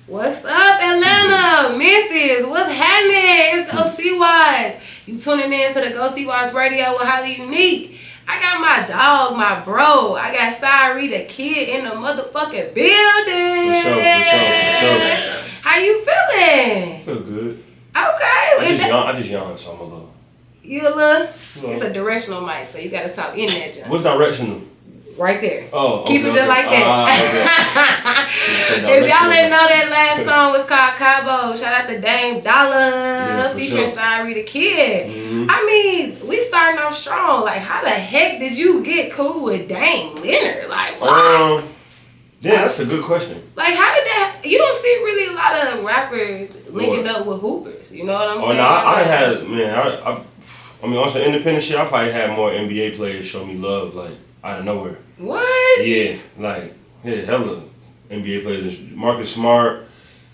What's up, Atlanta, Memphis? What's happening? It's Go.Cwatts. You tuning in to the Go.Cwatts radio with Highly Unique. I got my dog, my bro. I got Sy Ari Da Kid in the motherfucking building. For sure. How you feeling? I feel good. Okay. I just yawned, so I'm a little. You a little? It's a directional mic, so you got to talk in that jump. What's directional? Right there. Oh, Keep it just like that. If y'all didn't know, that last song was called Cabo. Shout out to Dame Dollar featuring Sy Ari Da Kid. Mm-hmm. I mean, we starting off strong. Like, how the heck did you get cool with Dame Leonard? Like, what? Yeah, that's a good question. Like, how did that? You don't see really a lot of rappers linking up with hoopers. You know what I'm saying? Oh no, I had I mean, on some independent shit, I probably had more NBA players show me love, like out of nowhere. What? Yeah, like hella NBA players. Marcus Smart,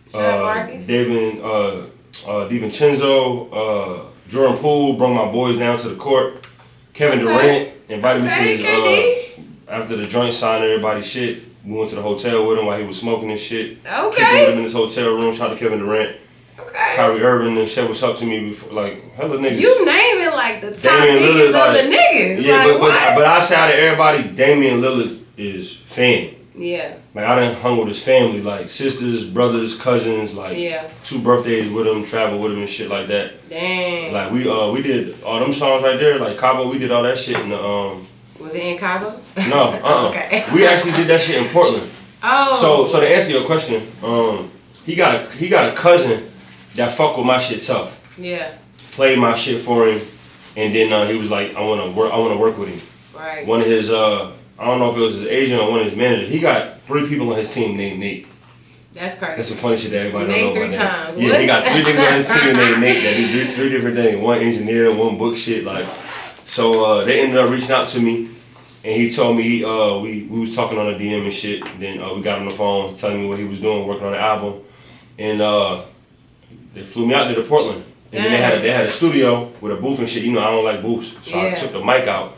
DiVincenzo, Jordan Poole brought my boys down to the court. Kevin Durant invited me to his, after the joint signed everybody's shit. We went to the hotel with him while he was smoking his shit. Okay. Kicked with him in his hotel room. Shout out to Kevin Durant. Okay. Kyrie Irving and said what's up to me before, like hella niggas. You naming like the top Damian niggas Lillard, of like, the niggas. Yeah, like, but I say out of everybody, Damian Lillard is fan. Yeah. Like I done hung with his family, like sisters, brothers, cousins, like 2 birthdays with him, travel with him and shit like that. Dang. Like we did all them songs right there, like Cabo, we did all that shit in the Was it in Cabo? No, Okay. We actually did that shit in Portland. Oh. So to answer your question, he got a cousin that fuck with my shit tough. Yeah. Played my shit for him, and then he was like, I wanna work with him. Right. One of his I don't know if it was his agent or one of his managers. He got 3 people on his team named Nate. That's crazy. That's some funny shit that everybody Nate don't know 3 about times. that. Yeah, he got 3 niggas on his team named Nate that do 3 different things. One engineer, one book shit. Like, so they ended up reaching out to me, and he told me we was talking on the DM and shit. Then we got on the phone telling me what he was doing, working on the album, and they flew me out there to Portland. And then they had a studio with a booth and shit. You know, I don't like booths, so I took the mic out.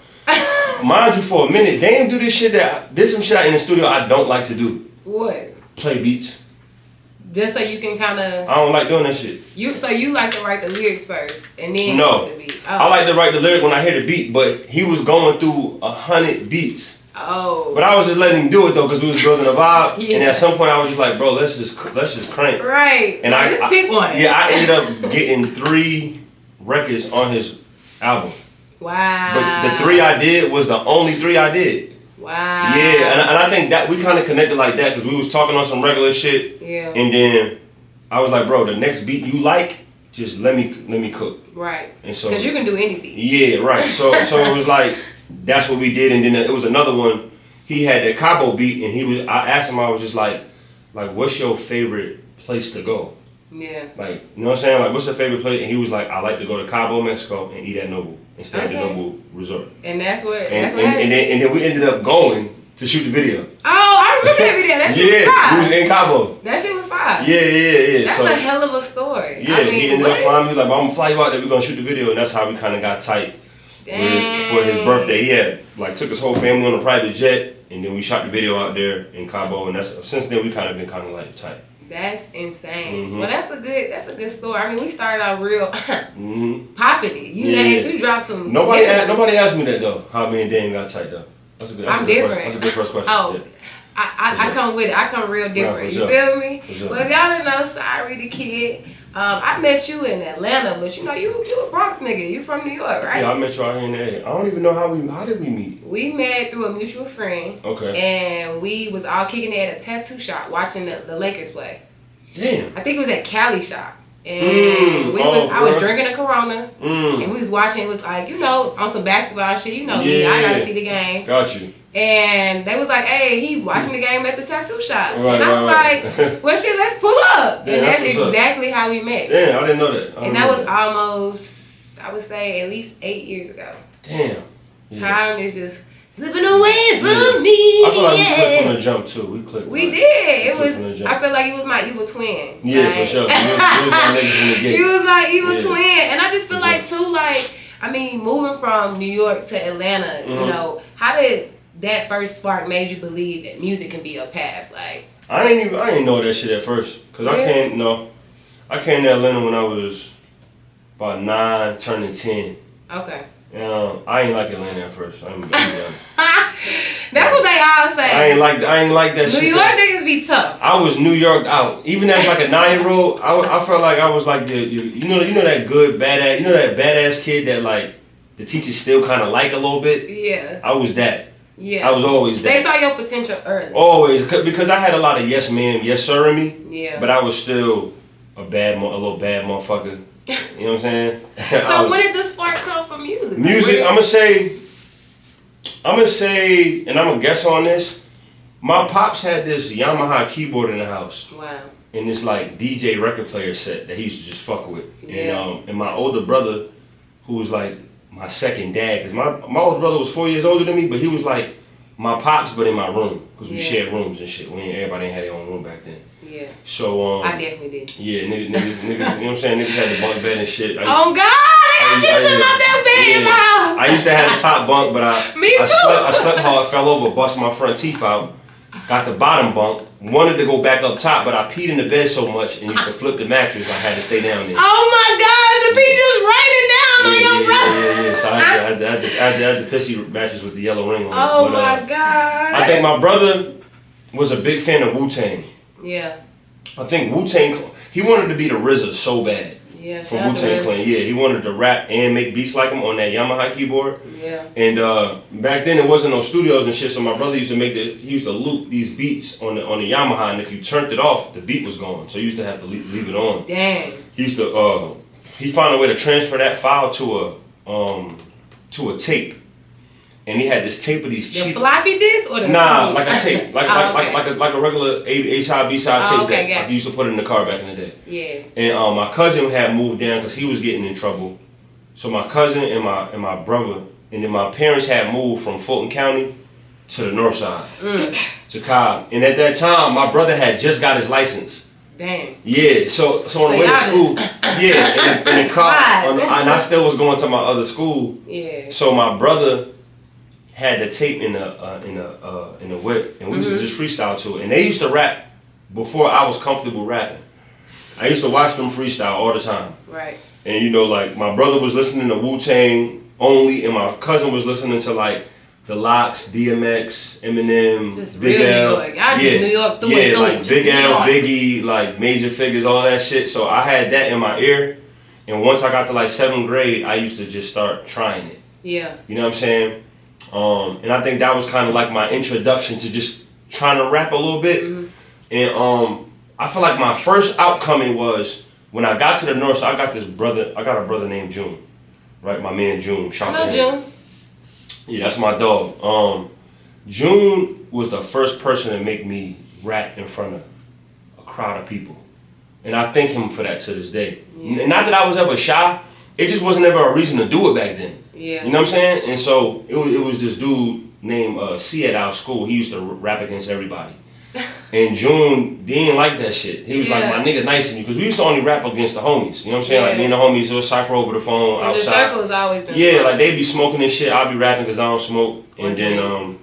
Mind you, for a minute, Dame do this shit there's some shit out in the studio I don't like to do. What? Play beats. Just so you can kind of. I don't like doing that shit. So you like to write the lyrics first and then no. the beat. I like to write the lyric when I hear the beat, but he was going through 100 beats. Oh. But I was just letting him do it though, because we was building a vibe. And at some point I was just like, bro, let's just crank. Right. And just pick one. Yeah, I ended up getting 3 records on his album. Wow. But the 3 I did was the only 3 I did. Wow. Yeah, and I think that we kind of connected like that because we was talking on some regular shit. Yeah. And then I was like, bro, the next beat you like, just let me cook. Right. And so because you can do any beat. Yeah, right. So it was like that's what we did, and then it was another one. He had that Cabo beat, and I asked him, I was just like, what's your favorite place to go? Yeah. Like, you know what I'm saying? Like, what's your favorite place? And he was like, I like to go to Cabo, Mexico, and eat at Noble and stay at the Noble Resort. And that's what. And then we ended up going to shoot the video. Oh, I remember that video. That shit was fire. We was in Cabo. That shit was fire. Yeah. That's a hell of a story. Yeah, he ended up flying me. He was like, I'm gonna fly you out there. We're gonna shoot the video, and that's how we kind of got tight. For his birthday, he had took his whole family on a private jet, and then we shot the video out there in Cabo, and since then we kind of been like tight. That's insane. Mm-hmm. Well, that's a good story. I mean, we started out real poppity. You dropped some. Nobody asked me that though. How me and Dan got tight though. That's a good first question. Oh. Yeah. I come with it. I come real different. You feel me? Well, if y'all didn't know, Sy Ari Da Kid, I met you in Atlanta, but you a Bronx nigga. You from New York, right? Yeah, I met you out here in the A. I don't even know how did we meet? We met through a mutual friend. Okay. And we was all kicking it at a tattoo shop watching the Lakers play. Damn. I think it was at Cali shop. And I was drinking a Corona, and we was watching. It was like, on some basketball shit. You know me, I gotta see the game. Got you. And they was like, hey, he watching the game at the tattoo shop. Right, and I was like, well, shit, let's pull up. Yeah, and that's exactly how we met. Damn, I didn't know that. And that was almost, I would say, at least 8 years ago. Damn. Yeah. Time is just slipping away from me. I feel like we clicked from the jump, too. We did. I feel like he was my evil twin. Yeah, for sure. He was my nigga from the gate. He was my evil twin. And I just feel like, too, moving from New York to Atlanta, how did that first spark made you believe that music can be your path? Like, I didn't know that shit at first. Cause I came to Atlanta when I was about 9, turning 10. Okay. I ain't like Atlanta at first. I'm That's what they all say. I ain't like that shit. New York niggas be tough. I was New York out. Even as like a 9-year-old, I felt like I was like you know that good badass, you know that badass kid that like the teachers still kind of like a little bit. Yeah. I was that. Yeah. I was always that. They saw your potential early. Always, because I had a lot of yes ma'am, yes sir in me. Yeah. But I was still a little bad motherfucker. You know what I'm saying? So when did the spark come from music? Music, I'm gonna say, and I'm gonna guess on this. My pops had this Yamaha keyboard in the house. Wow. And this like DJ record player set that he used to just fuck with. Yeah. And my older brother, who was like my second dad, because my older brother was 4 years older than me, but he was like my pops, but in my room, because we shared rooms and shit. Everybody ain't had their own room back then. Yeah. So I definitely did. Yeah, niggas, you know what I'm saying? Niggas had the bunk bed and shit. Oh God! I got my bunk bed in my house. I used to have the top bunk, but I slept hard, fell over, busted my front teeth out. Got the bottom bunk. Wanted to go back up top, but I peed in the bed so much and used to flip the mattress. I had to stay down there. Oh my God! The pee just raining down on your brother. Yeah. So I had the pissy mattress with the yellow ring on it. Oh my God! I think my brother was a big fan of Wu-Tang. Yeah. I think Wu-Tang, he wanted to be the RZA so bad. Yeah, from Wu-Tang Clan. Yeah, he wanted to rap and make beats like him on that Yamaha keyboard. Yeah. And back then there wasn't no studios and shit, so my brother used to loop these beats on the Yamaha, and if you turned it off, the beat was gone. So you used to have to leave it on. Dang. He used to he found a way to transfer that file to a tape. And he had this tape of these cheap. The floppy disk or the like a tape, like a regular A side B side tape that gotcha. I used to put in the car back in the day. Yeah. And my cousin had moved down because he was getting in trouble. So my cousin and my brother and then my parents had moved from Fulton County to the north side to Cobb. And at that time, my brother had just got his license. Dang. Yeah. So on the way to school, in the car, and I still was going to my other school. Yeah. So my brother had the tape in the whip, and we used to just freestyle to it. And they used to rap before I was comfortable rapping. I used to watch them freestyle all the time. Right. And you know, like my brother was listening to Wu-Tang only, and my cousin was listening to like the Locks, DMX, Eminem, just Big L. New York. I just New York through and through. Like Big L, Biggie, like Major Figures, all that shit. So I had that in my ear, and once I got to like 7th grade, I used to just start trying it. Yeah. You know what I'm saying? And I think that was kind of like my introduction to just trying to rap a little bit. And I feel like my first outcoming was when I got to the north. So I got a brother named June, right? My man June. Shout out to him. June. Yeah, that's my dog. June was the first person to make me rap in front of a crowd of people, and I thank him for that to this day. Yeah. Not that I was ever shy. It just wasn't ever a reason to do it back then. Yeah. You know what I'm saying? And so it was this dude named Sy at our school. He used to rap against everybody. And June, he didn't like that shit. He was like, my nigga nice to me. Because we used to only rap against the homies. You know what I'm saying? Like me and the homies, it was cypher over the phone outside. The circle has always been fun. Like they be smoking and shit. I'll be rapping because I don't smoke. And then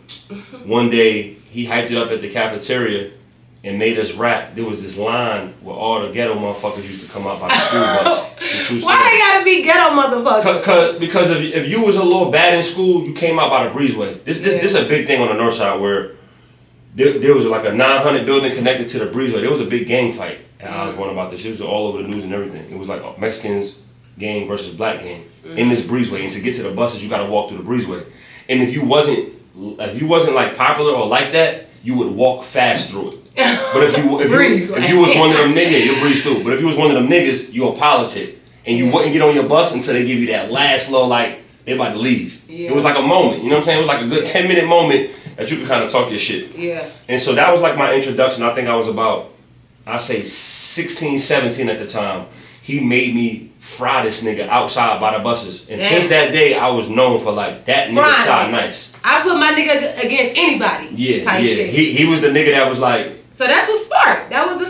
one day, he hyped it up at the cafeteria and made us rap. There was this line where all the ghetto motherfuckers used to come out by the school bus. Why they gotta be ghetto motherfuckers? Because if you was a little bad in school, you came out by the breezeway. This is a big thing on the north side where there was like a 900 building connected to the breezeway. There was a big gang fight at Osborne about this. It was all over the news and everything. It was like Mexicans gang versus black gang in this breezeway. And to get to the buses, you got to walk through the breezeway. And if you wasn't like popular or like that, you would walk fast through it. But if you was one of them niggas, you'll breeze through. But if you was one of them niggas, you a politic. And you wouldn't get on your bus until they give you that last little, like, they about to leave. Yeah. It was like a moment, you know what I'm saying? It was like a good 10-minute moment that you could kind of talk your shit. Yeah. And so that was like my introduction. I think I was about, I say 16, 17 at the time. He made me fry this nigga outside by the buses. And since that day, I was known for like, that nigga side nice. I put my nigga against anybody. Yeah. He was the nigga that was like. So that's the spark. That was the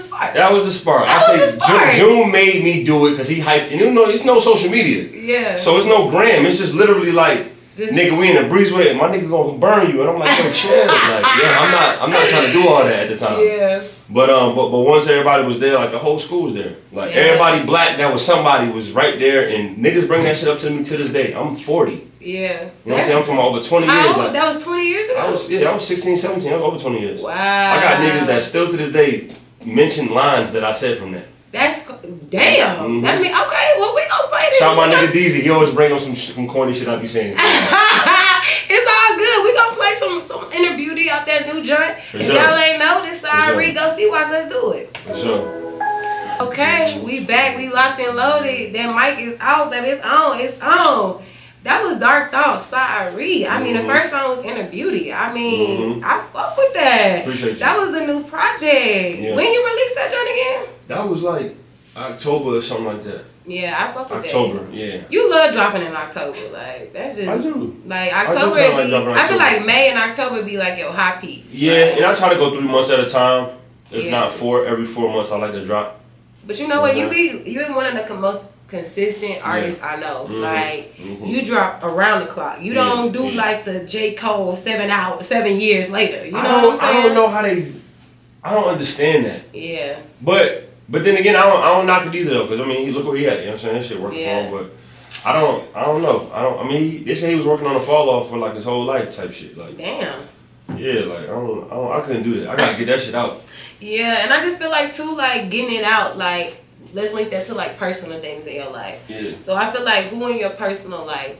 spark. June made me do it because he hyped. And you know, it's no social media. Yeah. So it's no gram. It's just literally like, nigga, we in a breezeway. My nigga gonna burn you. And I'm like, yo, chill. Like, I'm not trying to do all that at the time. Yeah. But once everybody was there, like the whole school was there. Like everybody black that was somebody was right there, and niggas bring that shit up to me to this day. I'm 40. Yeah. You know what I'm saying? I'm from over 20 years. Like, that was 20 years ago? I was 16, 17. I was over 20 years. Wow. I got niggas that still to this day mention lines that I said from that. That's damn. Mm-hmm. That mean okay. Well, we gonna play this. Shout my nigga Deezy. He always bring up some corny shit I be saying. It's all good. We gonna play some Inner Beauty off that new joint. For if sure. y'all ain't know this, Sy Ari Go.Cwatts. Let's do it. For sure. Okay, we back. We locked and loaded. That mic is out, baby. It's on. It's on. That was Dark Thoughts, Sy Ari. I mean, the first song was Inner Beauty. I mean, I fuck with that. Appreciate you. That was the new project. Yeah. When you released that joint again? That was like October or something like that. Yeah, I fuck with October, that. yeah. You love dropping in October. Like, that's just... I do. Like, October, I feel like May and October be like your high peaks. Yeah, like, and I try to go 3 months at a time. If not 4, every 4 months I like to drop. But you know what? You be one of the most consistent artists I know. Like, you drop around the clock. You don't do like the J. Cole 7 years later. You know what I'm saying? I don't know how they... I don't understand that. Yeah. But then again, I don't knock it either though, because I mean, look where he at. You know what I'm saying? That shit working for him, but I don't know. I mean, they say he was working on a fall off for like his whole life type shit. Like, damn. Yeah, like I couldn't do that. I gotta get that shit out. Yeah, and I just feel like too, like getting it out, like let's link that to like personal things in your life. Yeah. So I feel like who in your personal life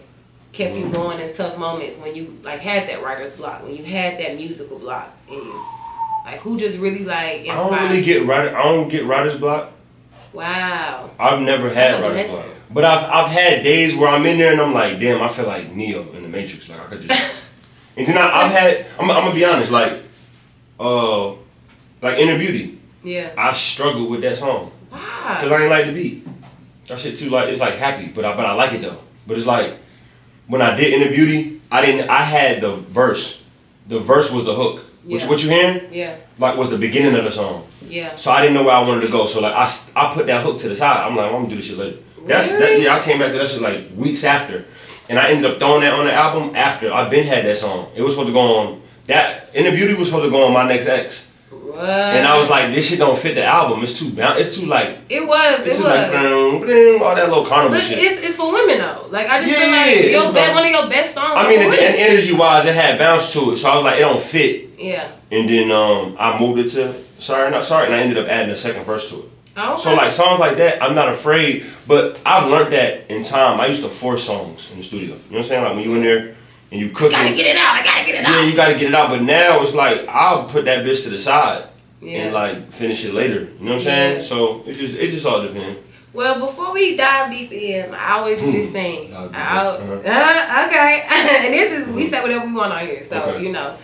kept you going in tough moments when you like had that writer's block, when you had that musical block in you. Like who just really like inspired? I don't get writer's block. Wow. I've never had writer's block. But I've had days where I'm in there and I'm like, damn, I feel like Neo in the Matrix. Like I could just and then I'm gonna be honest, like Inner Beauty. Yeah. I struggled with that song. Wow. Because I ain't like the beat. That shit too like it's like happy, but I like it though. But it's like when I did Inner Beauty, I had the verse. The verse was the hook. Yeah. What you hearing? Yeah. Like was the beginning of the song. Yeah. So I didn't know where I wanted to go. So like I put that hook to the side. I'm like, I'm gonna do this shit later. Really? I came back to that shit like weeks after. And I ended up throwing that on the album after. I've been had that song. It was supposed to go on that Inner Beauty was supposed to go on My Next Ex. What? And I was like, this shit don't fit the album. It's too like like all that little carnival shit. It's for women though. Like I just feel like one of your best songs. I mean, and energy wise, it had bounce to it, so I was like, it don't fit. Yeah. And then I moved it to Sorry Not Sorry, and I ended up adding a second verse to it. Oh, okay. So like songs like that, I'm not afraid, but I've learned that in time. I used to force songs in the studio. You know what I'm saying? Like when you in there and you cooking. I gotta get it out. Yeah, you gotta get it out. But now it's like I'll put that bitch to the side and like finish it later. You know what I'm saying? So it just all depends. Well, before we dive deep in, I always do this thing. Okay. And this is we say whatever we want on here. So you know,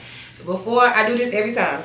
before I do this every time.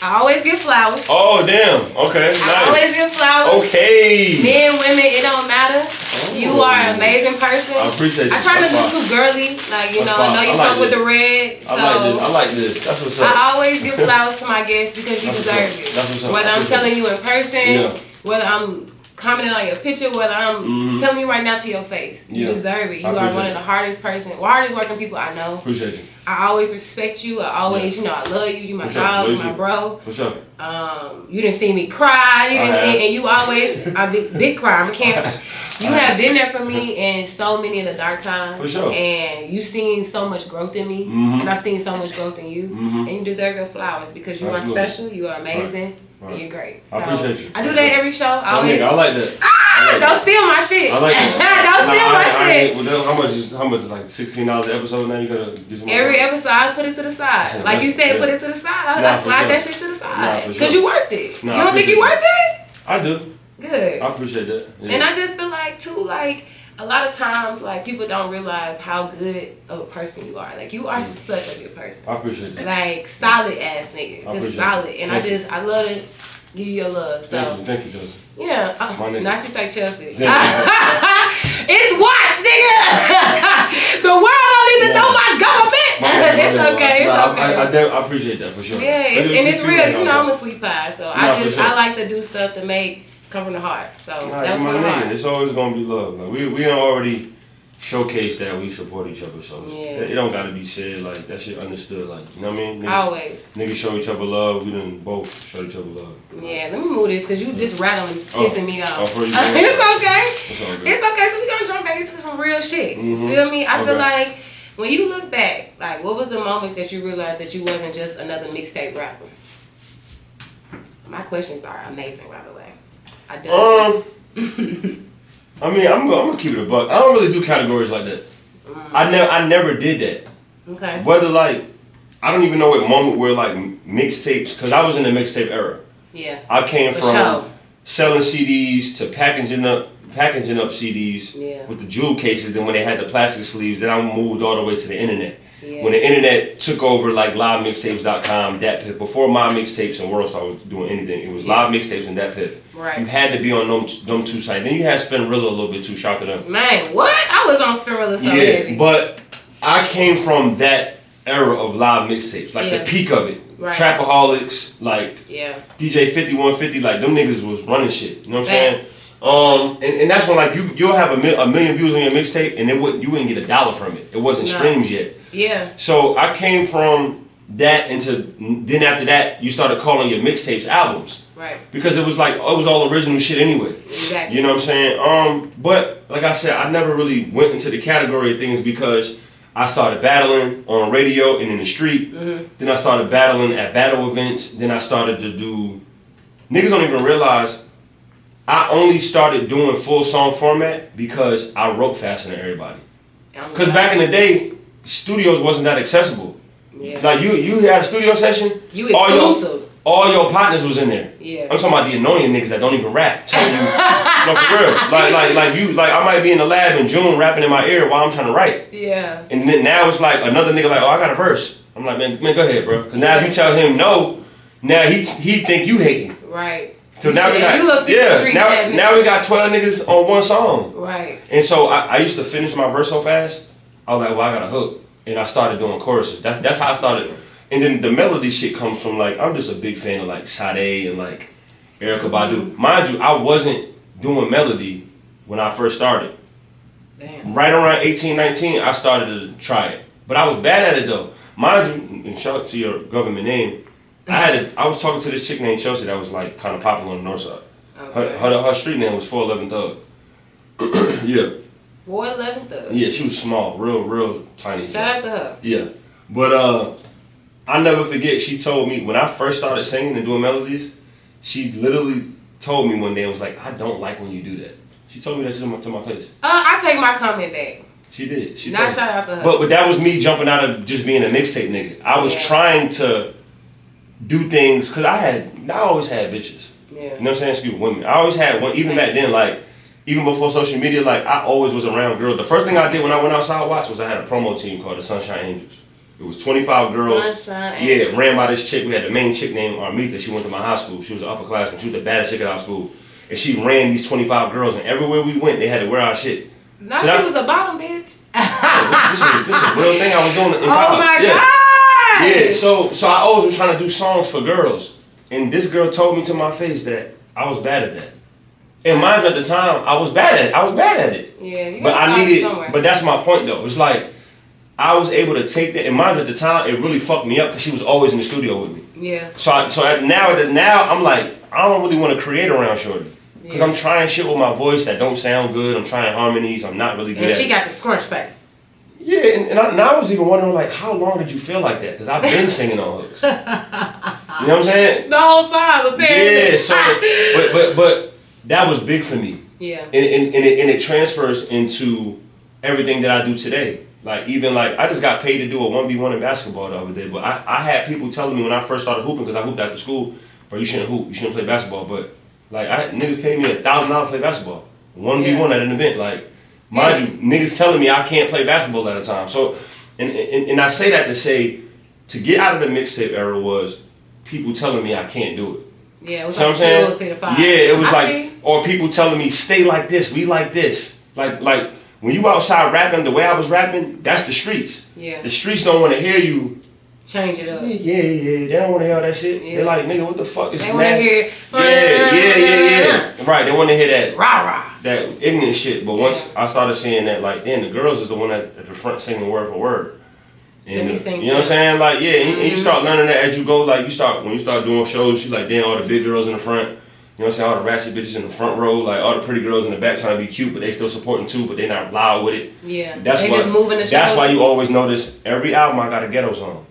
I always give flowers. Oh, damn. Okay. Nice. I always give flowers. Okay. Men, women, it don't matter. Oh. You are an amazing person. I appreciate you. I try to do too girly. Like, you know, I know you fuck with the red. So I like this. That's what's up. I always give flowers to my guests because you deserve it. That's what's up. Whether I'm telling you in person, whether I'm commenting on your picture, whether I'm telling you right now to your face. You deserve it. You are one of the hardest working people I know. Appreciate you. I always respect you. I always, you know, I love you. You my dog, my bro. For sure. You didn't see me cry. You didn't see, and you always, I'm big cry. I'm a Cancer. You have been there for me in so many of the dark times. For sure. And you've seen so much growth in me, and I've seen so much growth in you. And you deserve your flowers because you are special. You are amazing. Right. And you're great. So, I appreciate you. I do that every show. I like that. Don't steal my shit. I like that. Don't steal my shit. How much? Like $16 an episode now? You gotta do some. Every episode, I put it to the side. Like you said, put it to the side. I slide that shit to the side because you worked it. You don't think you worked it? I do. Good. I appreciate that. Yeah. And I just feel like too, like a lot of times, like people don't realize how good of a person you are. Like you are such a good person. I appreciate that. Like solid ass nigga, just solid. And I love to give you your love. So thank you, Chelsea. Yeah, not just like Chelsea. It's Watts, nigga. The world don't need to know my government. It's okay. I appreciate that for sure. Yeah, it's real. You know, I'm a sweet pie, so I like to do stuff to come from the heart. So that's my heart. It's always gonna be love. Like we already showcase that we support each other. So it don't gotta be said, like that shit understood, like, you know what I mean? Always. Niggas show each other love, we done both show each other love. Yeah, let me move this because you just rattling, pissing me off. It's okay. It's okay, so we gonna jump back into some real shit. Feel me? I feel like when you look back, like what was the moment that you realized that you wasn't just another mixtape rapper? My questions are amazing, by the way. I mean, I'm gonna keep it a buck. I don't really do categories like that. I never did that. Okay. Whether like, I don't even know what moment where like mixtapes, because I was in the mixtape era. Yeah. I came from selling CDs to packaging up CDs with the jewel cases. Then when they had the plastic sleeves, then I moved all the way to the internet. Yeah. When the internet took over, like livemixtapes.com, DatPiff. Before my mixtapes and WorldStar was doing anything, it was live mixtapes and DatPiff. Right. You had to be on them two sites. Then you had Spinrilla a little bit too. Shout to them. Man, what? I was on Spinrilla so heavy. But I came from that era of live mixtapes, like the peak of it. Right. Trapaholics, like DJ 5150, like them niggas was running shit. You know what I'm saying? And that's when like you'll have a million views on your mixtape and you wouldn't get $1 from it. It wasn't streams yet. Yeah. So I came from that then after that you started calling your mixtapes albums. Right. Because it was all original shit anyway. Exactly. You know what I'm saying? But like I said, I never really went into the category of things because I started battling on radio and in the street. Then I started battling at battle events. Then I started to do. Niggas don't even realize I only started doing full song format because I wrote faster than everybody. Because back in the day, studios wasn't that accessible. Yeah. Like you had a studio session. You exclusive. All your partners was in there. Yeah. I'm talking about the annoying niggas that don't even rap. Telling you, no, for real. Like I might be in the lab in June rapping in my ear while I'm trying to write. Yeah. And then now it's like another nigga like, oh, I got a verse. I'm like, man, go ahead, bro. Cause now if you tell him no, now he think you hating. Right. So now we got now we got 12 niggas on one song. Right. And so I used to finish my verse so fast. I was like, well, I got a hook, and I started doing choruses. That's how I started. And then the melody shit comes from like I'm just a big fan of like Sade and like Erykah Badu. Mind you, I wasn't doing melody when I first started. Damn. Right around 18, 19, I started to try it, but I was bad at it though. Mind you, and shout out to your government name. I was talking to this chick named Chelsea that was like kind of popular on the north side. Okay. Her street name was 411 Thug. Yeah. 411 Thug. Yeah, she was small, real tiny. Shout out to her. Yeah, but I never forget. She told me when I first started singing and doing melodies, she literally told me one day and was like, "I don't like when you do that." She told me that to my face. I take my comment back. She did. Shout out to her. But that was me jumping out of just being a mixtape nigga. I was trying to do things because I always had bitches. Yeah. You know what I'm saying? Excuse women. I always had one. Even back then, like even before social media, like I always was around girls. The first thing I did when I went outside watch was I had a promo team called the Sunshine Angels. It was 25 girls. Sunshine Angels. Ran by this chick. We had the main chick named Armita. She went to my high school. She was an upperclassman. She was the baddest chick at our school. And she ran these 25 girls, and everywhere we went, they had to wear our shit. No, she was a bottom bitch. This is a real thing I was doing in college. Oh my God. Yeah, so I always was trying to do songs for girls. And this girl told me to my face that I was bad at that. And mind you, at the time, I was bad at it. Yeah, you but I needed, but that's my point though. It's like, I was able to take that, and mind you, at the time, it really fucked me up because she was always in the studio with me. Yeah. So now I'm like, I don't really want to create around Shorty. Because I'm trying shit with my voice that don't sound good. I'm trying harmonies. I'm not really good at it. And she got the scrunch face. Yeah, and I was even wondering, like, how long did you feel like that? Because I've been singing on hooks. You know what I'm saying? The whole time, apparently. Yeah, so, but that was big for me. Yeah. And it transfers into everything that I do today. Like, even like, I just got paid to do a 1v1 in basketball the other day. But I had people telling me when I first started hooping, because I hooped after school, bro, you shouldn't hoop. You shouldn't play basketball. But, like, niggas paid me $1,000 to play basketball. 1v1 at an event. Like, mind you, niggas telling me I can't play basketball at a time. So, and I say that to say, to get out of the mixtape era was people telling me I can't do it. Yeah, it was like fuel to the fire. Yeah, it was or people telling me, stay like this, we like this. Like when you outside rapping the way I was rapping, that's the streets. Yeah. The streets don't want to hear you. Change it up. Yeah. They don't want to hear all that shit. Yeah. They're like, nigga, what the fuck is that? They want to hear. Yeah. Right, they want to hear that. Rah rah. that ignorant shit. But once I started seeing that, like, then the girls is the one at the front singing word for word. And you know what I'm saying? Like, yeah, and you start learning that as you go. Like, when you start doing shows, you like, damn, all the big girls in the front. You know what I'm saying? All the ratchet bitches in the front row, like all the pretty girls in the back trying to be cute, but they still supporting too, but they not loud with it. Yeah, that's just moving the show. That's why you always notice every album I got a ghetto song.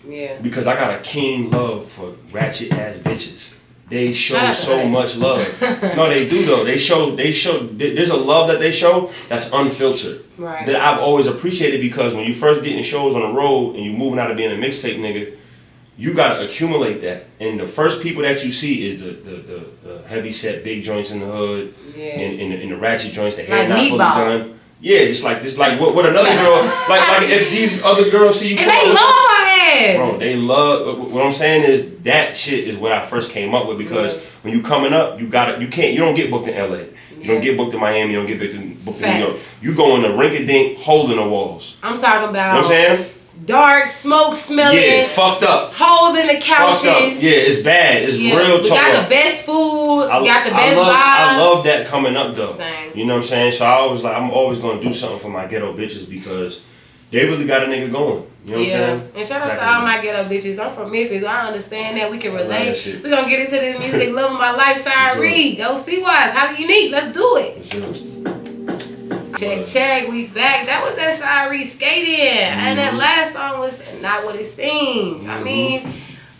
Yeah. Because I got a keen love for ratchet ass bitches. They show so much love. No, they do though. They show. There's a love that they show that's unfiltered. Right. That I've always appreciated because when you first getting shows on the road and you moving out of being a mixtape nigga, you gotta accumulate that. And the first people that you see is the heavy set big joints in the hood, and the ratchet joints, the hair not fully done. Yeah, just like what another girl like if these other girls see you. And they love my ass. Bro, they love. What I'm saying is that shit is what I first came up with because when you coming up, you don't get booked in LA. You don't get booked in Miami. You don't get booked in New York. You go in the rink-a-dink, holding the walls. I'm talking about. You know what I'm saying? Dark, smoke smelling. Yeah, fucked up. Holes in the couches. Fucked up. Yeah, it's bad. It's real talk. We got the best food. We got the best vibes. I love that coming up though. Same. You know what I'm saying? So I'm always gonna do something for my ghetto bitches because they really got a nigga going. You know what I'm saying? And shout out to all my ghetto bitches. I'm from Memphis. I understand that. We can relate. We're gonna get into this music. Love of my life. Sy Ari. Go.Cwatts. How unique. Let's do it. Check, we back. That was that Sy Ari skating. And that last song was not what it seems. I mean,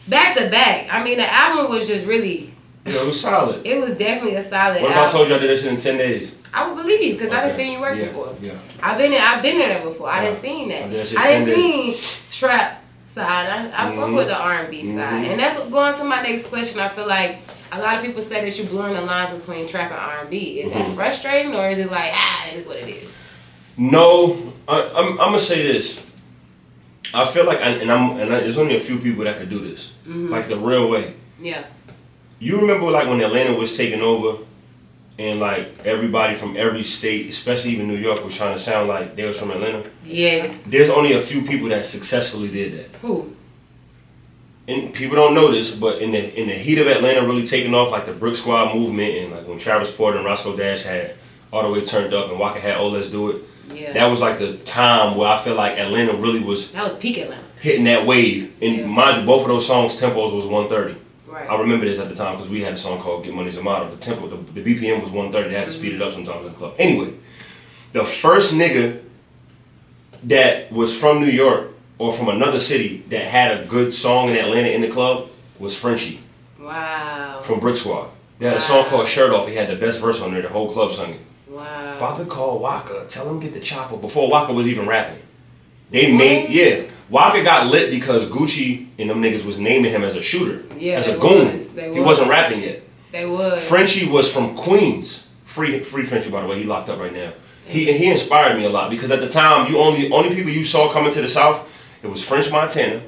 back to back. I mean, the album was just really. Yeah, it was solid. It was definitely a solid What if I told you I did this shit in 10 days? I would believe because I didn't seen you work before. Yeah. I've been there before. I didn't seen that. I didn't seen trap side. I fuck with the R&B side. And that's what, going to my next question. I feel like a lot of people say that you're blurring the lines between trap and R&B. Is that frustrating or is it like, it is what it is? No, I'm gonna say this. I feel like, there's only a few people that could do this, like the real way. Yeah. You remember like when Atlanta was taking over, and like everybody from every state, especially even New York, was trying to sound like they was from Atlanta? Yes. There's only a few people that successfully did that. Who? And people don't know this, but in the heat of Atlanta really taking off, like the Brick Squad movement, and like when Travis Porter and Roscoe Dash had All the Way Turned Up, and Waka had Oh Let's Do It. Yeah. That was like the time where I feel like Atlanta really was. That was peak Atlanta. Hitting that wave, and mind you, both of those songs tempos was 130. Right. I remember this at the time because we had a song called Get Money's a Motto. The tempo, the BPM was 130. They had to speed it up sometimes in the club. Anyway, the first nigga that was from New York or from another city that had a good song in Atlanta in the club was Frenchie. Wow. From Brick Squad. They had a song called Shirt Off. He had the best verse on there. The whole club sung it. Wow. About to call Waka. Tell him get the chopper. Before Waka was even rapping. They made, Waka got lit because Gucci and them niggas was naming him as a shooter. Yeah, as a goon. He wasn't rapping yet. They was. Frenchie was from Queens. Free Frenchie, by the way. He locked up right now. He inspired me a lot because at the time, only people you saw coming to the South, it was French Montana.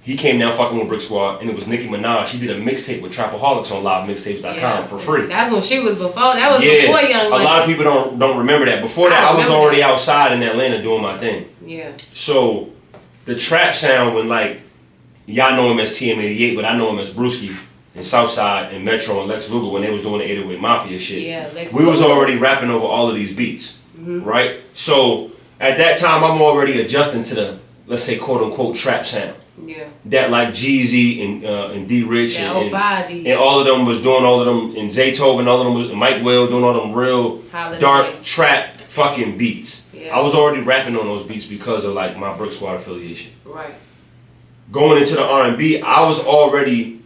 He came down fucking with Brick Squad, and it was Nicki Minaj. She did a mixtape with Trapaholics on livemixtapes.com for free. That's when she was before. That was before Young Money. A lot of people don't remember that. Before that, I was already outside in Atlanta doing my thing. Yeah. So the trap sound when like y'all know him as TM88, but I know him as Brewski and Southside and Metro and Lex Luger when they was doing the 808 Mafia shit. Yeah, we was already rapping over all of these beats, right? So at that time, I'm already adjusting to the, let's say, quote unquote trap sound. Yeah. That like Jeezy and D Rich and all of them was doing all of them, and Zaytoven and all of them was, and Mike Will doing all them real dark trap fucking beats. Yeah. I was already rapping on those beats because of like my Brick Squad affiliation. Right. Going into the R&B, I was already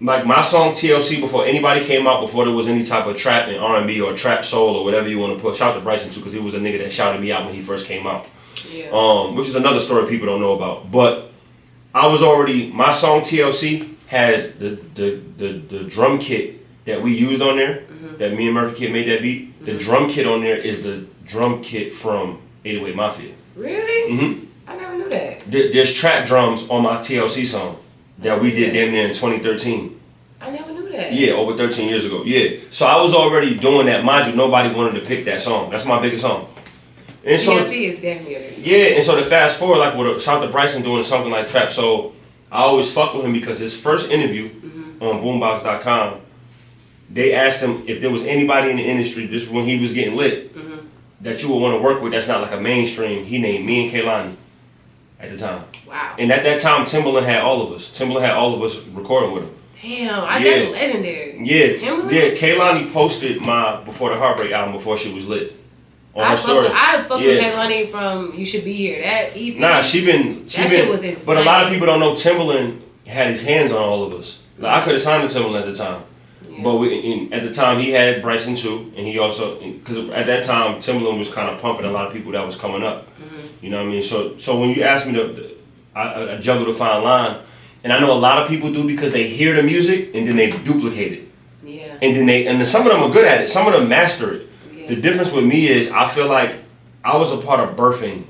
like my song TLC before anybody came out, before there was any type of trap in R&B or trap soul or whatever you want to put. Shout out to Bryson too, because he was a nigga that shouted me out when he first came out. Yeah. Which is another story people don't know about, but. I was already, my song TLC has the drum kit that we used on there, that me and Murphy Kid made that beat. The drum kit on there is the drum kit from 808 Mafia. Really? I never knew that. There's trap drums on my TLC song that we did damn near in 2013. I never knew that. Yeah, over 13 years ago. Yeah. So I was already doing that. Mind you, nobody wanted to pick that song. That's my biggest song. And so, TLC is definitely a big. Yeah, and so to fast forward, like with shout out to Bryson doing something like Trap Soul, I always fuck with him because his first interview on Boombox.com, they asked him if there was anybody in the industry, just when he was getting lit, that you would want to work with that's not like a mainstream. He named me and Kehlani at the time. Wow. And at that time, Timbaland had all of us. Timbaland had all of us recording with him. Damn, that's legendary. Yeah, Timbaland? yeah. Kehlani posted my Before the Heartbreak album before she was lit. On her story. I fuck with Kehlani from You Should Be Here. That EP. Nah, she been. Shit was insane. But a lot of people don't know Timbaland had his hands on all of us. Like, I could have signed to Timbaland at the time. Yeah. But at the time, he had Bryson too. And he also, because at that time, Timbaland was kind of pumping a lot of people that was coming up. You know what I mean? So when you ask me I juggle the fine line. And I know a lot of people do because they hear the music and then they duplicate it. Yeah. And then some of them are good at it. Some of them master it. Yeah. The difference with me is I feel like I was a part of birthing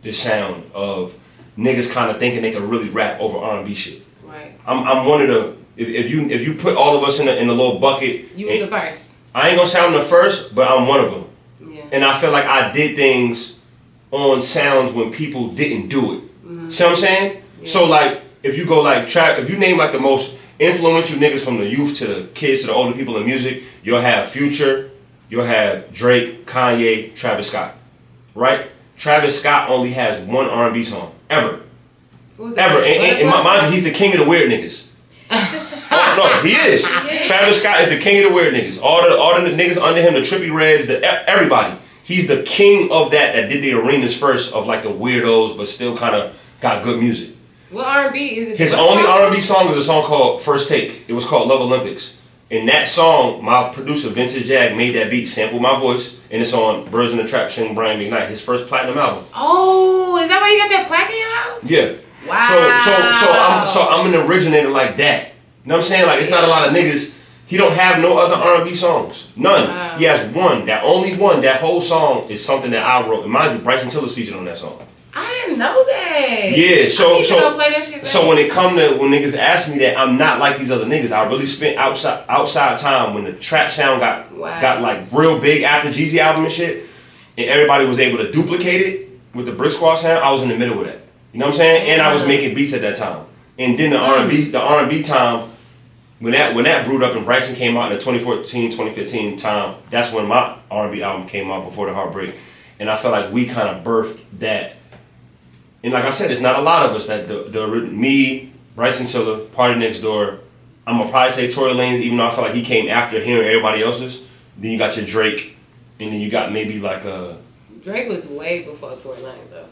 this sound of niggas kind of thinking they could really rap over R&B shit. Right. I'm one of the if you put all of us in the little bucket. You was the first. I ain't gonna say I'm the first, but I'm one of them. Yeah. And I feel like I did things on sounds when people didn't do it. See what I'm saying? Yeah. So like if you go like if you name like the most influential niggas from the youth to the kids to the older people in music, you'll have Future, you'll have Drake, Kanye, Travis Scott, right? Travis Scott only has one R&B song ever, ever. And mind you, he's the king of the weird niggas. No, he is. Travis Scott is the king of the weird niggas. All the niggas under him, the Trippie Reds, everybody. He's the king of that did the arenas first of like the weirdos, but still kind of got good music. What R&B is it? His only R&B song is a song called First Take. It was called Love Olympics. In that song, my producer Vintage Jag made that beat, sampled my voice, and it's on Birds in the Trap, Shing Brian McKnight, his first platinum album. Oh, is that why you got that plaque in your house? Yeah. Wow. So I'm an originator like that. You know what I'm saying? Like it's not a lot of niggas. He don't have no other R&B songs. None. Wow. He has one. That only one. That whole song is something that I wrote. And mind you, Bryson Tiller's featured on that song. I didn't know that. Yeah, so play that shit when niggas ask me that, I'm not like these other niggas. I really spent outside time when the trap sound got like real big after Jeezy album and shit, and everybody was able to duplicate it with the Brick Squad sound. I was in the middle of that. You know what I'm saying? And I was making beats at that time. And then the R&B time, when that brewed up and Bryson came out in the 2014, 2015 time, that's when my R&B album came out, Before the Heartbreak, and I felt like we kind of birthed that. And like I said, it's not a lot of us that me, Bryson Tiller, Party Next Door. I'm gonna probably say Tory Lanez, even though I feel like he came after him and everybody else's. Then you got your Drake, and then you got maybe like a. Drake was way before Tory Lanez though.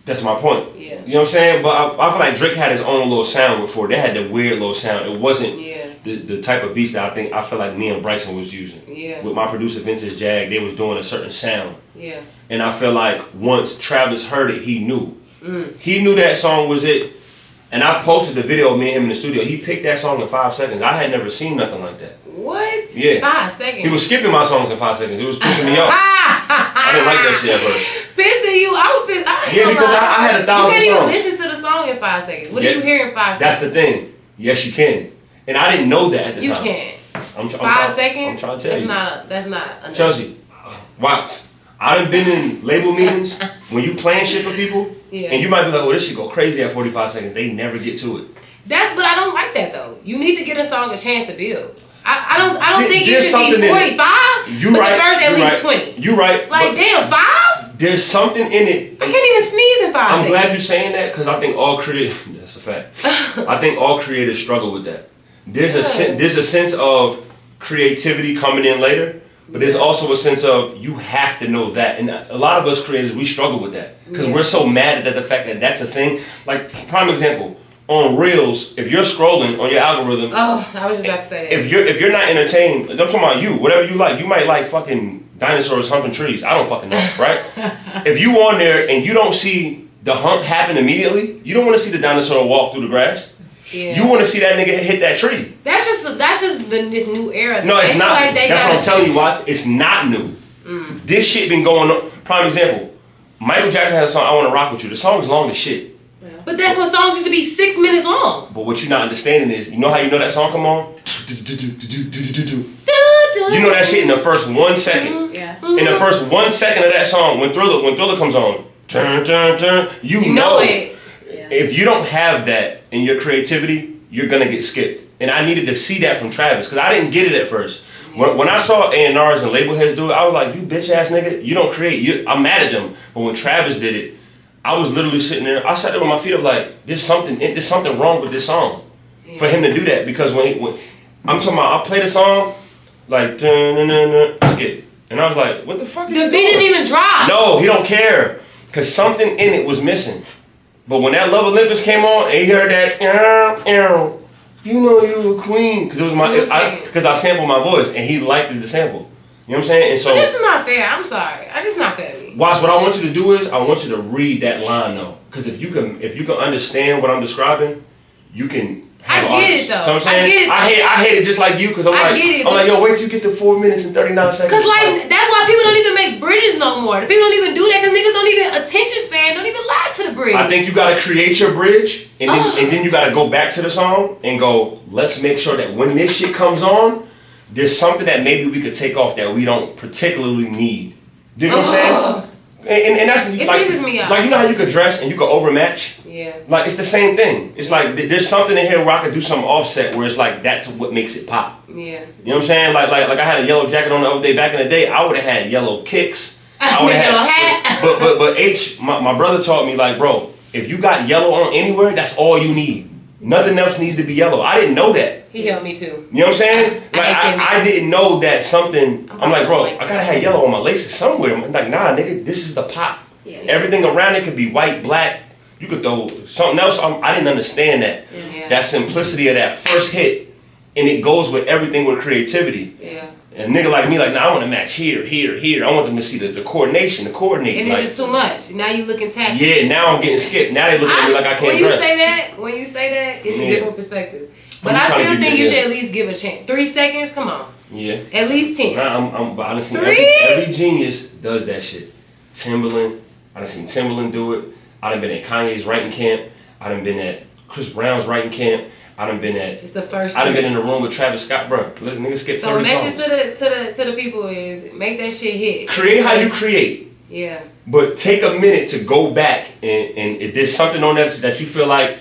That's my point. Yeah. You know what I'm saying? But I feel like Drake had his own little sound before. They had the weird little sound. It wasn't the type of beats that I feel like me and Bryson was using. Yeah. With my producer Vintage Jag, they was doing a certain sound. Yeah. And I feel like once Travis heard it, he knew. He knew that song was it. And I posted the video of me and him in the studio. He picked that song in 5 seconds. I had never seen nothing like that. What? Yeah. 5 seconds? He was skipping my songs in 5 seconds. It was pissing me off. I didn't like that shit at first. Pissing you? I was pissed. Yeah, because I had 1,000 songs. You can't even listen to the song in 5 seconds. What do you hear in 5 seconds? That's the thing. Yes, you can. And I didn't know that at the time. You can't. I'm 5 seconds? I'm trying to tell you. That's not enough. Chelsea, Watts, I done been in label meetings when you playing shit for people, and you might be like, oh, this shit go crazy at 45 seconds. They never get to it. But I don't like that though. You need to get a song a chance to build. I don't think it should be 45, but the first at least 20. You right. Like, damn, 5? There's something in it. I can't even sneeze in 5 seconds. I'm glad you're saying that because I think all creators, that's a fact. I think all creators struggle with that. There's a sense of creativity coming in later, but there's also a sense of you have to know that. And a lot of us creators, we struggle with that because we're so mad at the fact that that's a thing. Like, prime example. On Reels, if you're scrolling on your algorithm, I was just about to say that. If you're not entertained, I'm talking about you, whatever you like. You might like fucking dinosaurs humping trees. I don't fucking know, right? If you on there and you don't see the hump happen immediately, you don't want to see the dinosaur walk through the grass. Yeah. You want to see that nigga hit that tree. That's just this new era. No, it's not. Like that's what I'm telling you, Watts. It's not new. This shit been going on. Prime example, Michael Jackson has a song, I Want to Rock With You. The song is long as shit. But that's when songs used to be 6 minutes long. But what you're not understanding is, you know how you know that song come on? You know that shit in the first 1 second. Yeah. In the first 1 second of that song, when Thriller comes on, you know it. If you don't have that in your creativity, you're gonna get skipped. And I needed to see that from Travis, because I didn't get it at first. When I saw A&Rs and label heads do it, I was like, you bitch ass nigga, you don't create. I'm mad at them. But when Travis did it, I was literally sitting there. I sat there with my feet up like, there's something wrong with this song for him to do that. Because when I'm talking about, I play the song like skip, and I was like, what the fuck? The beat didn't even drop. No, he don't care, cause something in it was missing. But when that Love Olympus came on, and he heard that, you know you a queen, cause it was cause I sampled my voice, and he liked the sample. You know what I'm saying? And so, but this is not fair. I'm sorry. This is not fair to me. Watts, what I want you to do is, I want you to read that line though, cause if you can understand what I'm describing, you can. I get it though. So I'm saying, I hate it just like you, cause I'm like, yo, wait till you get to 4 minutes and 39 seconds. Cause like that's why people don't even make bridges no more. The people don't even do that, cause niggas don't even attention span don't even last to the bridge. I think you gotta create your bridge, and then you gotta go back to the song and go, let's make sure that when this shit comes on, there's something that maybe we could take off that we don't particularly need. You know what I'm saying? And that's it like, pisses me off. Like, you know how you could dress and you could overmatch? Yeah. Like, it's the same thing. It's like, there's something in here where I could do some offset where it's like, that's what makes it pop. Yeah. You know what I'm saying? Like I had a yellow jacket on the other day. Back in the day, I would have had yellow kicks. I would have had, but H, my brother taught me, like, bro, if you got yellow on anywhere, that's all you need. Nothing else needs to be yellow. I didn't know that. He helped me too. You know what I'm saying? Like, I didn't know that something. I'm like, bro, I gotta have yellow on my laces somewhere. I'm like, nah, nigga, this is the pop. Yeah. Everything around it could be white, black. You could throw something else. I didn't understand that. Yeah. That simplicity of that first hit. And it goes with everything with creativity. Yeah. And a nigga like me, like, nah, I want to match here. I want them to see the coordination, the coordinate. And it's just too much. Now you looking tacky. Yeah, now I'm getting skipped. Now they look at me like I can't dress. When you say that, it's a different perspective. But I still think you should at least give a chance. 3 seconds, come on. Yeah. At least 10. Nah, I done seen every genius does that shit. Timbaland, I done seen Timbaland do it. I done been at Kanye's writing camp. I done been at Chris Brown's writing camp. I done been at. It's the first. I done been in the room with Travis Scott, bro. Let niggas skip 30 songs. So message to the people is make that shit hit. Create how you create. Yeah. But take a minute to go back and if there's something on that you feel like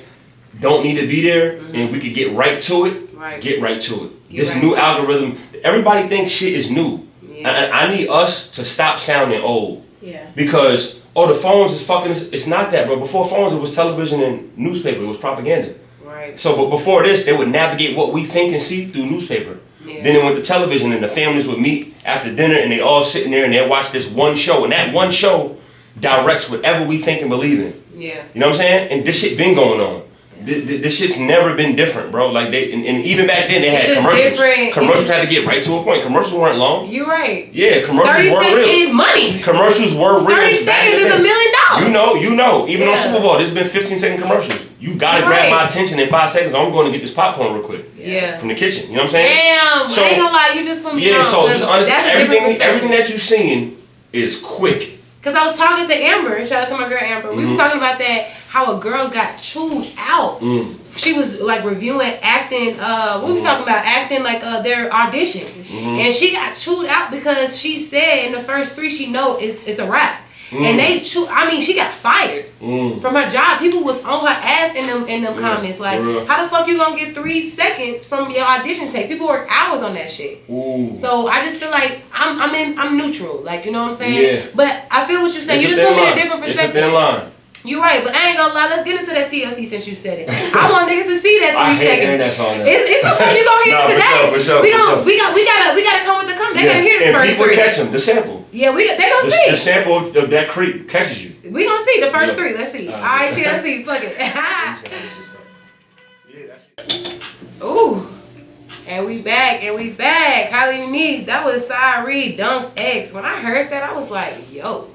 don't need to be there, and we could get right to it. Get right to it. This new algorithm. Everybody thinks shit is new. Yeah. And I need us to stop sounding old. Yeah. Because the phones is fucking. It's not that, bro. Before phones, it was television and newspaper. It was propaganda. Right. So, but before this, they would navigate what we think and see through newspaper. Yeah. Then it went to television, and the families would meet after dinner, and they all sitting there and they watch this one show, and that one show directs whatever we think and believe in. Yeah. You know what I'm saying? And this shit been going on. This shit's never been different, bro. Like and even back then they had commercials. Commercials had to get right to a point. Commercials weren't long. You're right. Yeah, commercials 30 were real. 30 seconds is money. Commercials were real. 30 seconds is $1 million. You know. Even on Super Bowl, there's been 15-second commercials. You gotta grab my attention in 5 seconds. I'm going to get this popcorn real quick. Yeah. From the kitchen. You know what I'm saying? Damn. So, I ain't gonna lie, you just put me on. Yeah. So just understand everything that you're seeing is quick. Cause I was talking to Amber, shout out to my girl Amber. We was talking about that, how a girl got chewed out. She was like reviewing acting. We was talking about acting like their auditions, and she got chewed out because she said in the first 3 she know it's a rap, and they she got fired from her job. People was on her ass in them comments like, how the fuck you gonna get 3 seconds from your audition tape? People work hours on that shit. So I just feel like I'm neutral, like, you know what I'm saying? Yeah. But I feel what you're saying. You just put me in a different perspective. It's a thin line. You're right, but I ain't gonna lie. Let's get into that TLC since you said it. I want niggas to see that 3 seconds. I hate hearing that song now. It's okay. You gonna hear it today. For sure. We gotta come with the come. They gotta hear the first 3. And people catch them. The sample. Yeah, they gonna see. The sample of that creep catches you. We gonna see the first 3. Let's see. All right, TLC. Fuck it. Ooh. And we back. Highly unique. That was Sy Ari Dunk's ex. When I heard that, I was like, yo.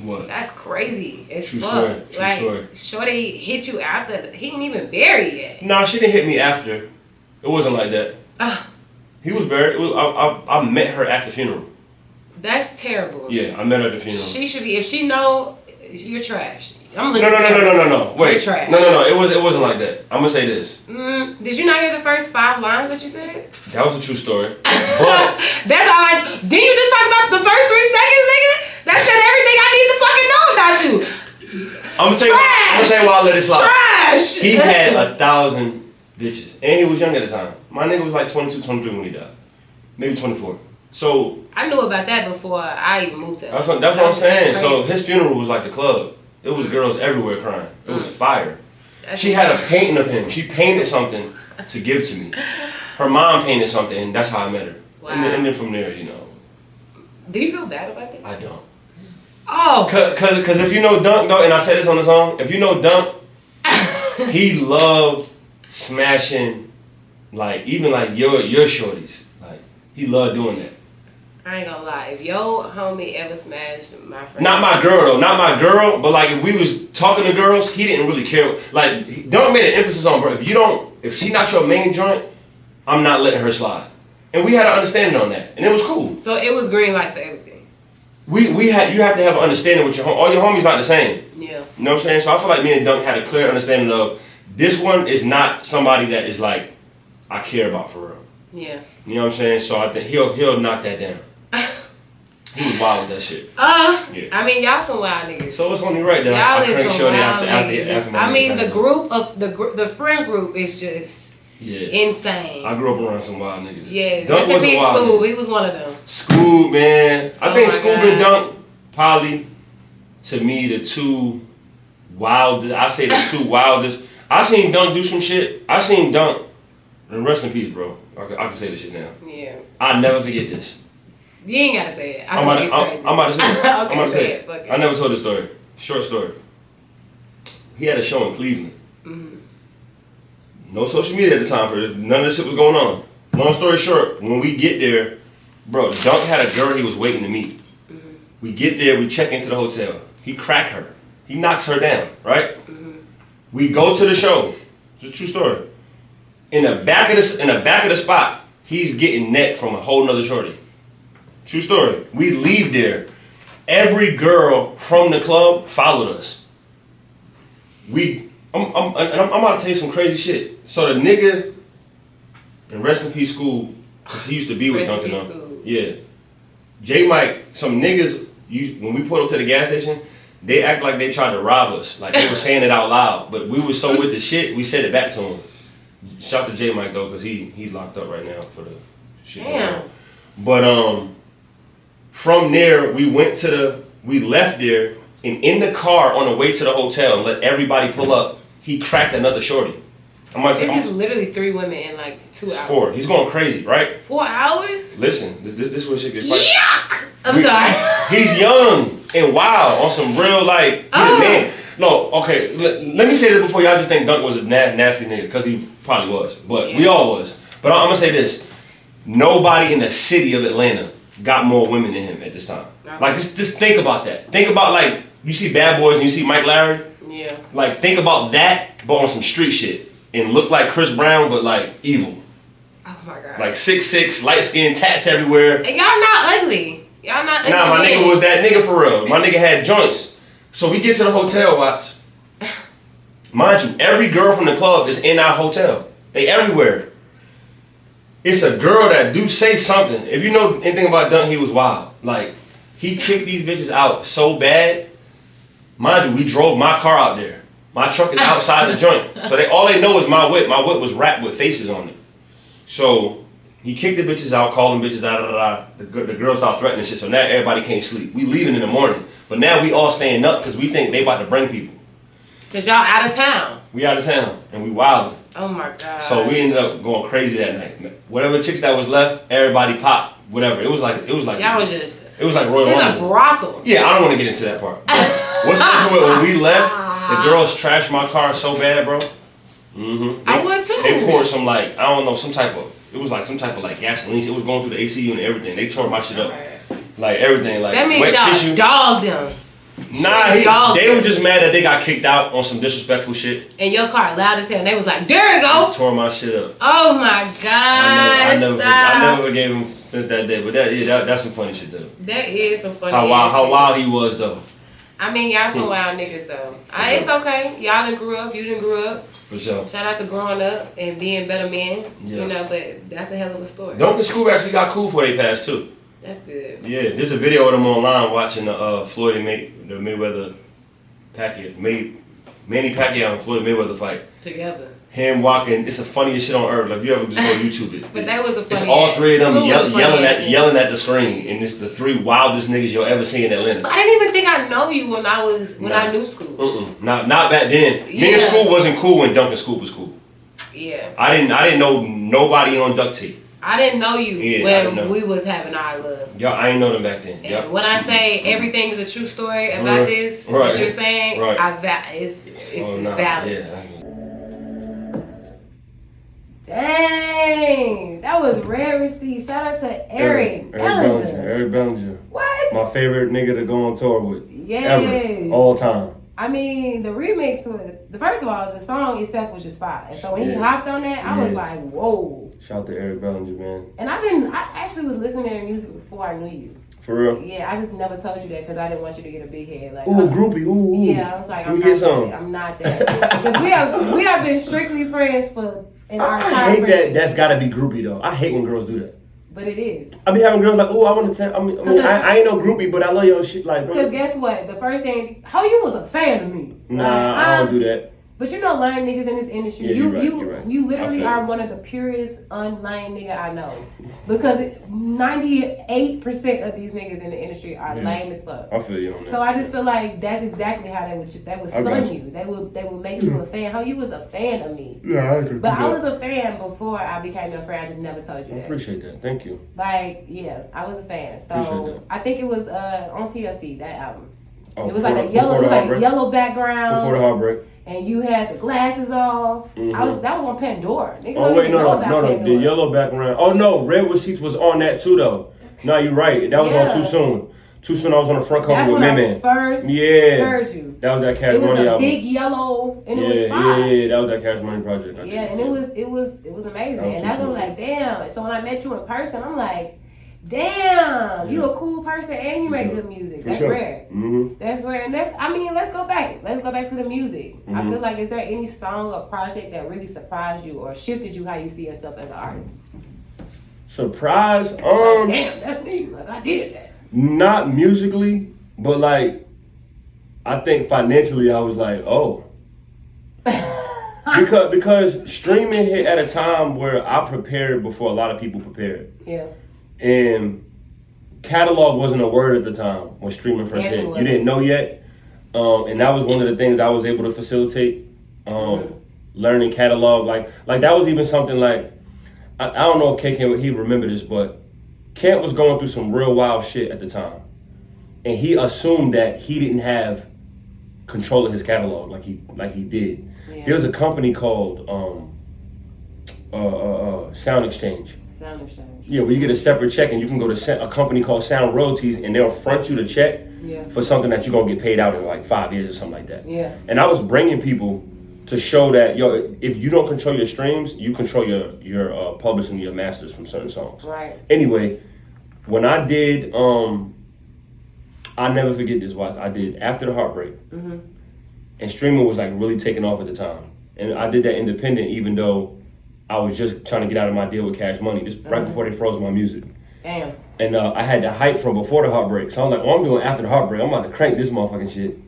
What? That's crazy. It's True fuck. story. Shorty hit you after he ain't even buried yet. No, she didn't hit me after. It wasn't like that. He was buried. I met her at the funeral. That's terrible. Yeah, I met her at the funeral. She should be. If she know, you're trash. I'm looking. No. Wait. You're trash. No. It wasn't like that. I'm gonna say this. Did you not hear the first 5 lines that you said? That was a true story. But that's all I. Didn't you just talk about the first 3 seconds, nigga? That said everything I need to fucking know about you. I'm gonna tell you why I let it slide. Trash. He had 1,000 bitches. And he was young at the time. My nigga was like 22, 23 when he died. Maybe 24. So I knew about that before I even moved to LA. That's what I'm saying. So his funeral was like the club. It was girls everywhere crying. It was fire. She had a painting of him. She painted something to give to me. Her mom painted something, and that's how I met her. Wow. And then from there, you know. Do you feel bad about that? I don't. Oh. Cause if you know Dunk though, and I said this on the song, if you know Dunk, he loved smashing, like even like your shorties. Like he loved doing that. I ain't gonna lie. If your homie ever smashed my friend, not my girl, but like if we was talking to girls, he didn't really care. Like Dunk made an emphasis on, bro. If she not your main joint, I'm not letting her slide. And we had an understanding on that, and it was cool. So it was green light for everything. You have to have an understanding with all your homies not the same. Yeah. You know what I'm saying? So I feel like me and Dunk had a clear understanding of this one is not somebody that is like I care about for real. Yeah. You know what I'm saying? So I think he'll knock that down. He was wild with that shit. Yeah. I mean, y'all some wild niggas. So it's only right that y'all I crank shorty after I mean, the group of the friend group is just insane. I grew up around some wild niggas. Yeah. Dunk was a wild Scoob. He was one of them. Scoob, man. I think Scoob and Dunk probably to me the two wildest. I say the two wildest. I seen Dunk do some shit. I seen Dunk. And rest in peace, bro. I can say this shit now. Yeah. I'll never forget this. You ain't gotta say it. I'm about to say it. Okay, I'm about to say it. I never told this story. Short story. He had a show in Cleveland. Mm-hmm. No social media at the time for it. None of this shit was going on. Long story short, when we get there, bro, Dunk had a girl he was waiting to meet. Mm-hmm. We get there, we check into the hotel. He cracked her. He knocks her down, right? Mm-hmm. We go to the show. It's a true story. In the back of the spot, he's getting neck from a whole nother shorty. True story. We leave there. Every girl from the club followed us. I'm about to tell you some crazy shit. So the nigga, and rest in peace, School, because he used to be with Duncan. Yeah. J Mike, some niggas, when we pulled up to the gas station, they act like they tried to rob us. Like they were saying it out loud. But we were so with the shit, we said it back to him. Shout to J Mike though, because he's locked up right now for the shit. Damn. But from there we left there, and in the car on the way to the hotel and let everybody pull up, he cracked another shorty. This is literally 3 women in like 2 hours. 4. He's going crazy, right? 4 hours? Listen, this where shit gets yuck! I'm sorry. He's young and wild on some real like man. No, okay. Let me say this before y'all just think Dunk was a nasty nigga, because he probably was, but we all was. But I'm gonna say this: nobody in the city of Atlanta got more women than him at this time. Okay. Like just think about that. Think about like you see Bad Boys and you see Mike Larry. Yeah. Like think about that, but on some street shit, and look like Chris Brown, but like evil. Oh my god. Like 6'6", light skin, tats everywhere. And y'all not ugly. Y'all not ugly. Nah, my nigga was that nigga for real. My nigga had joints. So we get to the hotel, watch. Mind you, every girl from the club is in our hotel. They everywhere. It's a girl that do say something. If you know anything about Dunk, he was wild. Like, he kicked these bitches out so bad. Mind you, we drove my car out there. My truck is outside the joint. So all they know is my whip. My whip was wrapped with faces on it. So he kicked the bitches out, called them bitches out. The girls start threatening shit. So now everybody can't sleep. We leaving in the morning. But now we all staying up because we think they about to bring people. Because y'all out of town. We out of town. And we wilding. Oh my god. So we ended up going crazy that night. Whatever chicks that was left, everybody popped. Whatever. It was like y'all was just. It was like Royal Rumble. It's a brothel. Yeah, I don't want to get into that part. What's the when we left, the girls trashed my car so bad, bro. Mm-hmm. I would too. They poured some like, I don't know, some type of like gasoline. It was going through the AC unit and everything. They tore my shit up. Like everything. Like that means wet y'all tissue. Dogged them. Nah, they were just mad that they got kicked out on some disrespectful shit. And your car loud as hell. And they was like, there you go. Tore my shit up. Oh my gosh. I never forgave him since that day. But that's some funny shit though. That is some funny shit. How wild he was though. I mean, y'all some wild niggas though. It's okay. Y'all done grew up. You done grew up. For sure. Shout out to growing up and being better men. Yeah. You know, but that's a hell of a story. Dunk and Scoob actually got cool before they passed too. That's good. Yeah, there's a video of them online watching the Floyd and Mayweather Manny Pacquiao and Floyd Mayweather fight together. him walking. It's the funniest shit on earth. Like, if you ever just go YouTube it. But that was a funny. It's all three of them School was yelling at the screen, and it's the three wildest niggas you'll ever see in Atlanta. But I didn't even think I know you when I knew School. Not back then. Yeah. Me and School wasn't cool when Duncan Scoop was cool. Yeah. I didn't know nobody on Duck T. I didn't know you when we was having our love. Y'all, I ain't know them back then. Yep. When I say everything is a true story about this, what you're saying, it's valid. Yeah. Dang, that was rare receipt. Shout out to Eric Bellinger. Eric Bellinger. What? My favorite nigga to go on tour with. Yes. Ever. All time. I mean, the remix was, first of all, the song itself was just fire. And so when he hopped on that, I was like, whoa. Shout out to Eric Bellinger, man. And I actually was listening to music before I knew you. For real? Yeah, I just never told you that because I didn't want you to get a big head. Like, groupie, ooh. Yeah, I was like, I'm not that. Because we have been strictly friends for an our time. I hate that. That's gotta be groupie though. I hate when girls do that. But it is. I be having girls like, oh, I want to tell. I ain't no groupie, but I love your shit. Like, because guess what? The first thing, you was a fan of me. Nah, I don't do that. But you know, lying niggas in this industry, yeah, you right. you literally are one of the purest unlying nigga I know. Because 98% of these niggas in the industry are lame as fuck. I feel you on that. So I just feel like that's exactly how they would sun you. They would make you a fan. How you was a fan of me. Yeah, I agree. But I was a fan before I became your friend. I just never told you that. I appreciate that. Thank you. Like, yeah, I was a fan. So I think it was on TLC, that album. Oh, it was like a yellow background. Before the Heartbreak. And you had the glasses off. That was on Pandora. Niggas oh wait, no, Pandora. the yellow background. Oh no, Red Receipts was on that too though. No, you're right. That was on Too Soon. Too Soon, I was on the front cover with Man. First heard you. That was that Cash Money album. It was a big yellow, and it was fire. Yeah, that was that Cash Money project. And it was amazing. And I was like, damn. So when I met you in person, I'm like, damn, you a cool person and you make good music. That's rare. Mm-hmm. That's rare. And let's go back. Let's go back to the music. Mm-hmm. I feel like, is there any song or project that really surprised you or shifted you how you see yourself as an artist? Surprise? Damn, that's me. Like, I did that. Not musically, but like, I think financially I was like, oh. because streaming hit at a time where I prepared before a lot of people prepared. Yeah. And catalog wasn't a word at the time when streaming first hit. You didn't know yet. And that was one of the things I was able to facilitate. Learning catalog. Like that was even something like, I don't know if he remember this, but Kent was going through some real wild shit at the time. And he assumed that he didn't have control of his catalog like he did. Yeah. There was a company called Sound Exchange. Sound Exchange. Yeah, where you get a separate check and you can go to a company called Sound Royalties and they'll front you the check for something that you're going to get paid out in like 5 years or something like that. Yeah. And I was bringing people to show that, if you don't control your streams, you control your publishing your masters from certain songs. Right. Anyway, when I did, I'll never forget this, Watts. I did After the Heartbreak. Mm-hmm. And streaming was like really taking off at the time. And I did that independent even though I was just trying to get out of my deal with Cash Money, just right before they froze my music. Damn. And I had the hype from before the Heartbreak. So I'm like, I'm doing After the Heartbreak. I'm about to crank this motherfucking shit.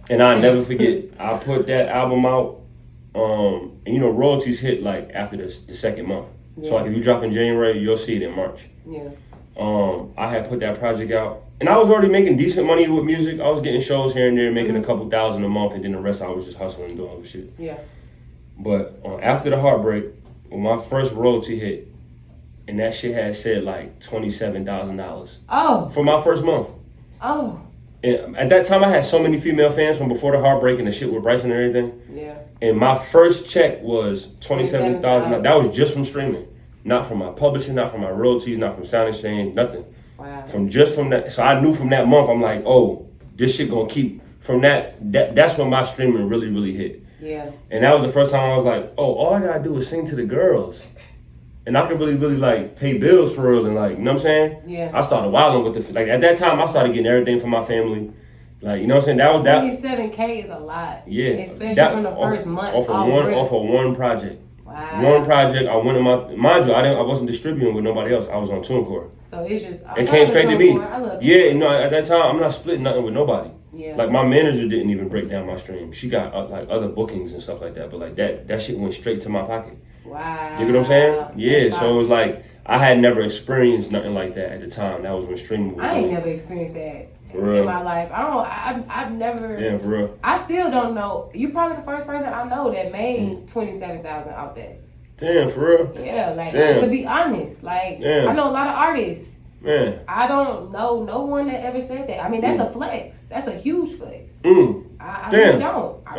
And I'll never forget, I put that album out, and royalties hit like after the second month. Yeah. So like if you drop in January, you'll see it in March. Yeah. I had put that project out. And I was already making decent money with music. I was getting shows here and there, making a couple thousand a month, and then the rest I was just hustling and doing other shit. Yeah. But After the Heartbreak, when my first royalty hit, and that shit had said like $27,000. Oh. For my first month. Oh. And at that time, I had so many female fans from before the Heartbreak and the shit with Bryson and everything. Yeah. And my first check was $27,000. That was just from streaming. Not from my publishing, not from my royalties, not from Sound Exchange, nothing. Wow. From that. So I knew from that month, I'm like, oh, this shit gonna keep. From that's when my streaming really, really hit. Yeah. And that was the first time I was like, oh, all I gotta do is sing to the girls. And I could really, really like pay bills for real and like, you know what I'm saying? Yeah. I started wilding with like at that time I started getting everything from my family. Like, you know what I'm saying? That was that. $27K is a lot. Yeah. Especially from the first month. Off of one project. Wow. One project, I went in mind you, I wasn't distributing with nobody else. I was on TuneCore. So it's just it came straight to me. I love yeah, at that time I'm not splitting nothing with nobody. Yeah. Like my manager didn't even break down my stream. She got like other bookings and stuff like that. But like that shit went straight to my pocket. Wow. You get what I'm saying? Yeah. So it was like I had never experienced nothing like that at the time. That was when streaming was. I ain't never experienced that in my life. I've never. Yeah, for real. I still don't know. You're probably the first person I know that made 27,000 out there. Damn, for real. Yeah, like to be honest, like I know a lot of artists. Man. I don't know no one that ever said that. I mean, that's a flex. That's a huge flex. I really don't. I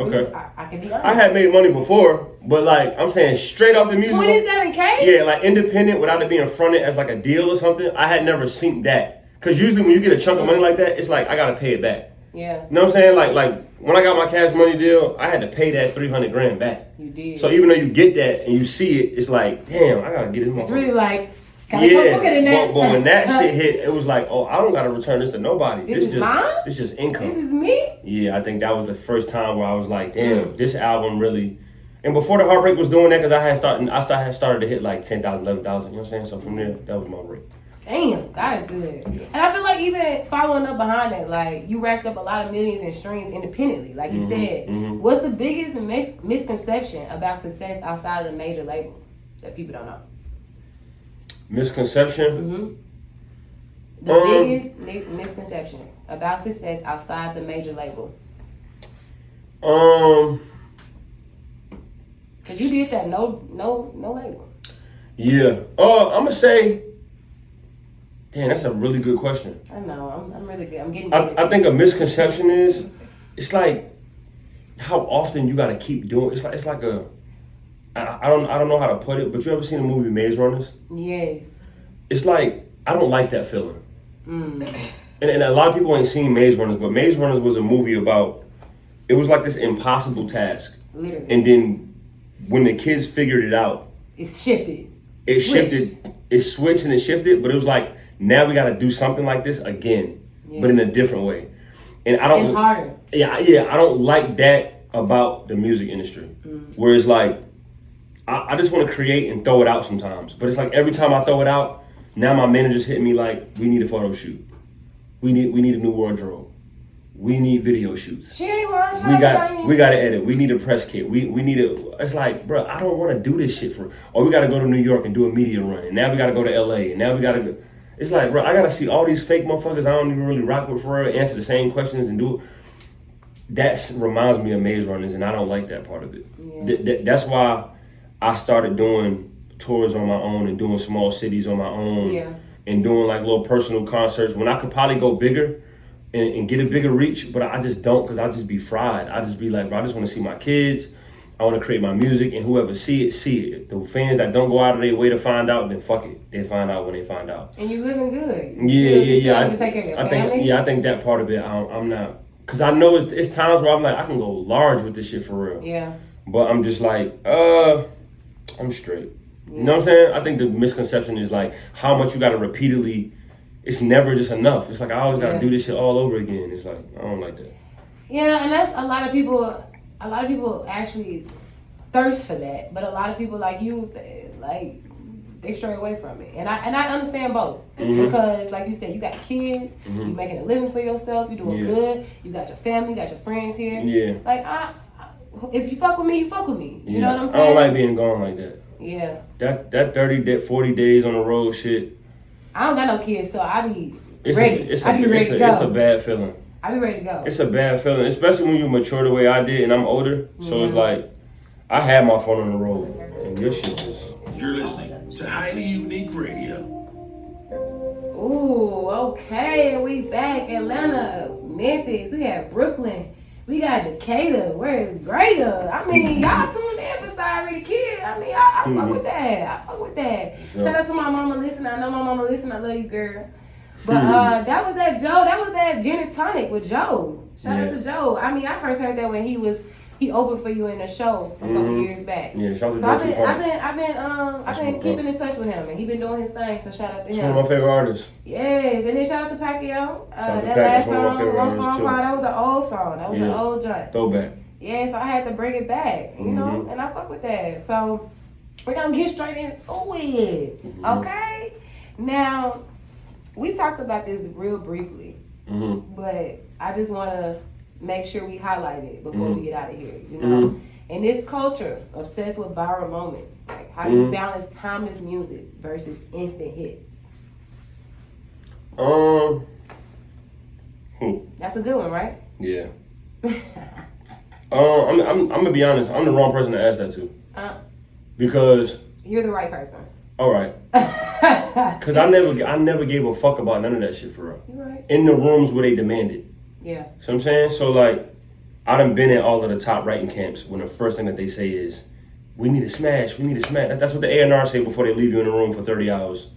can be honest. I had made money before, but like I'm saying, straight off the music. 27K? Yeah, like independent without it being fronted as like a deal or something. I had never seen that. Cause usually when you get a chunk of money like that, it's like I gotta pay it back. Yeah. You know what I'm saying? Like when I got my Cash Money deal, I had to pay that $300,000 back. You did. So even though you get that and you see it, it's like, damn, I gotta get this. It's really like. Yeah, but when that shit hit, it was like, oh, I don't gotta return this to nobody. This is just mine? This just income. This is me? Yeah, I think that was the first time where I was like, damn, this album really. And before the Heartbreak was doing that, because I had started to hit like 10,000, 11,000. You know what I'm saying? So from there, that was my rate. Damn, God is good. Yeah. And I feel like even following up behind that, like you racked up a lot of millions in streams independently, like you said. What's the biggest misconception about success outside of the major label that people don't know? Misconception? The biggest misconception about success outside the major label. Cause you did that no label. Yeah. I'm gonna say. Damn, that's a really good question. I know. I'm really good. I'm getting. I think a misconception is, it's like, how often you gotta keep doing. It's like a. I don't know how to put it, but you ever seen the movie Maze Runners? Yes. It's like I don't like that feeling. And a lot of people ain't seen Maze Runners, but Maze Runners was a movie about. It was like this impossible task. Literally. And then when the kids figured it out, it shifted. It switched and it shifted, but it was like now we got to do something like this again, but in a different way. And I don't. And harder. Yeah. I don't like that about the music industry, where it's like. I just want to create and throw it out sometimes. But it's like every time I throw it out, now my manager's hitting me like, we need a photo shoot. We need a new wardrobe. We need video shoots. She ain't lying. We got to edit. We need a press kit. We need a. It's like, bro, I don't want to do this shit we got to go to New York and do a media run. And now we got to go to LA. And now we got to go. It's like, bro, I got to see all these fake motherfuckers I don't even really rock with for real, answer the same questions and do it. That reminds me of Maze Runners, and I don't like that part of it. Yeah. That's why I started doing tours on my own and doing small cities on my own and doing like little personal concerts when I could probably go bigger and get a bigger reach, but I just don't because I just be fried. I just be like, bro, I just want to see my kids. I want to create my music and whoever see it. The fans that don't go out of their way to find out, then fuck it. They find out when they find out. And you living good. Yeah. I think that part of it, I'm not. Because I know it's times where I'm like, I can go large with this shit for real. Yeah. But I'm just like, I'm straight. You know what I'm saying? I think the misconception is like how much you gotta repeatedly. It's never just enough. It's like I always gotta do this shit all over again. It's like I don't like that. Yeah, and that's a lot of people. A lot of people actually thirst for that, but a lot of people like you, they stray away from it. And I understand both because, like you said, you got kids, you making a living for yourself, you doing good, you got your family, you got your friends here. Yeah. Like if you fuck with me, you fuck with me. You know what I'm saying? I don't like being gone like that. Yeah. That 40 days on the road shit. I don't got no kids, so I be ready. I be ready to go. It's a bad feeling. I be ready to go. It's a bad feeling, especially when you mature the way I did and I'm older. So it's like, I had my phone on the road and your shit was. You're listening to Highly Unique Radio. Ooh, okay. We back. Atlanta, Memphis. We have Brooklyn. We got Decatur. Where is Greater? I mean, y'all tuned in for Sy Ari Da Kid. I mean, I fuck with that. Shout out to my mama listening. I know my mama listening. I love you, girl. But that was that Joe. That was that Gin and Tonic with Joe. Shout out to Joe. I mean, I first heard that when he opened for you in a show a couple years back. Yeah, shout out to Joe. I've been keeping in touch with him, and he been doing his thing. So shout out to him. He's one of my favorite artists. Yes, and then shout out to Pacquiao. That last song, One Phone Call, that was an old song. That was an old joint. Throwback. Yeah, so I had to bring it back, you know, and I fuck with that. So we're gonna get straight into it, okay? Now, we talked about this real briefly, but I just want to make sure we highlight it before we get out of here. You know, in this culture obsessed with viral moments, like how do you balance timeless music versus instant hits? That's a good one, right? Yeah. I'm gonna be honest. I'm the wrong person to ask that to. Because you're the right person. All right. Because I never gave a fuck about none of that shit for real. You're right. In the rooms where they demanded. Yeah. So I'm saying, so like, I done been in all of the top writing camps when the first thing that they say is, we need to smash, we need to smash. That's what the A&R say before they leave you in the room for 30 hours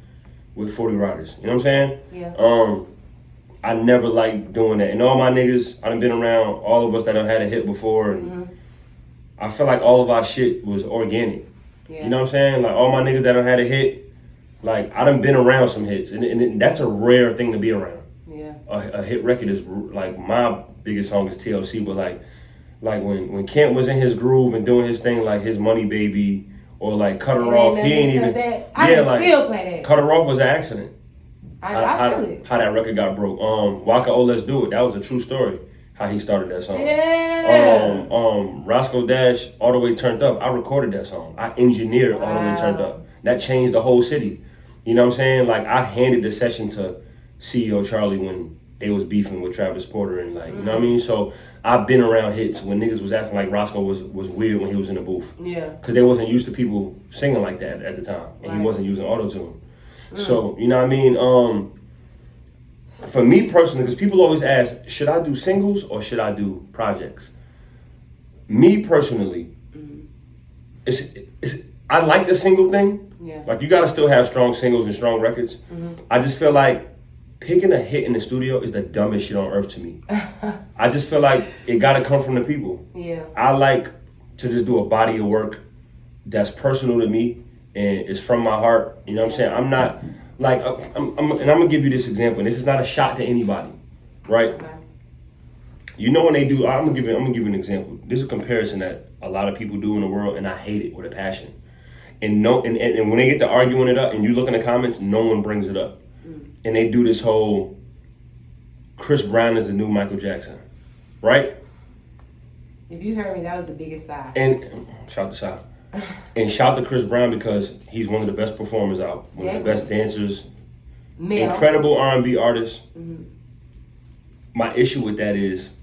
with 40 writers. You know what I'm saying? Yeah. I never liked doing that. And all my niggas, I done been around all of us that have had a hit before, and I feel like all of our shit was organic. Yeah. You know what I'm saying? Like, all my niggas that have had a hit, like, I done been around some hits, and that's a rare thing to be around. Yeah. A hit record is, like, my biggest song is TLC, but like when Kent was in his groove and doing his thing, like his Money Baby, or like Cut Her Off, he ain't even, I can still play that. Cut Her Off was an accident. I feel it. How that record got broke. Waka Oh Let's Do It, that was a true story, how he started that song. Yeah. Roscoe Dash, All the Way Turned Up, I recorded that song. I engineered All the Way Turned Up. That changed the whole city. You know what I'm saying? Like, I handed the session to CEO Charlie when they was beefing with Travis Porter, and like, you know what I mean? So I've been around hits when niggas was acting like Roscoe was weird when he was in the booth. Yeah. Because they wasn't used to people singing like that at the time. And he wasn't using auto-tune. So, you know what I mean? For me personally, because people always ask, should I do singles or should I do projects? Me personally, I like the single thing. Yeah. Like, you gotta still have strong singles and strong records. I just feel like picking a hit in the studio is the dumbest shit on earth to me. I just feel like it gotta come from the people. Yeah. I like to just do a body of work that's personal to me and is from my heart. You know what I'm saying? I'm not like, and I'm gonna give you this example, and this is not a shot to anybody, right? Okay. You know when they do, I'm gonna give you an example. This is a comparison that a lot of people do in the world, and I hate it with a passion. And when they get to arguing it up, and you look in the comments, no one brings it up. And they do this whole Chris Brown is the new Michael Jackson, right? If you heard me, that was the biggest side. And shout to Sy. And shout to Chris Brown because he's one of the best performers out, one of the best dancers, incredible R&B artist. My issue with that is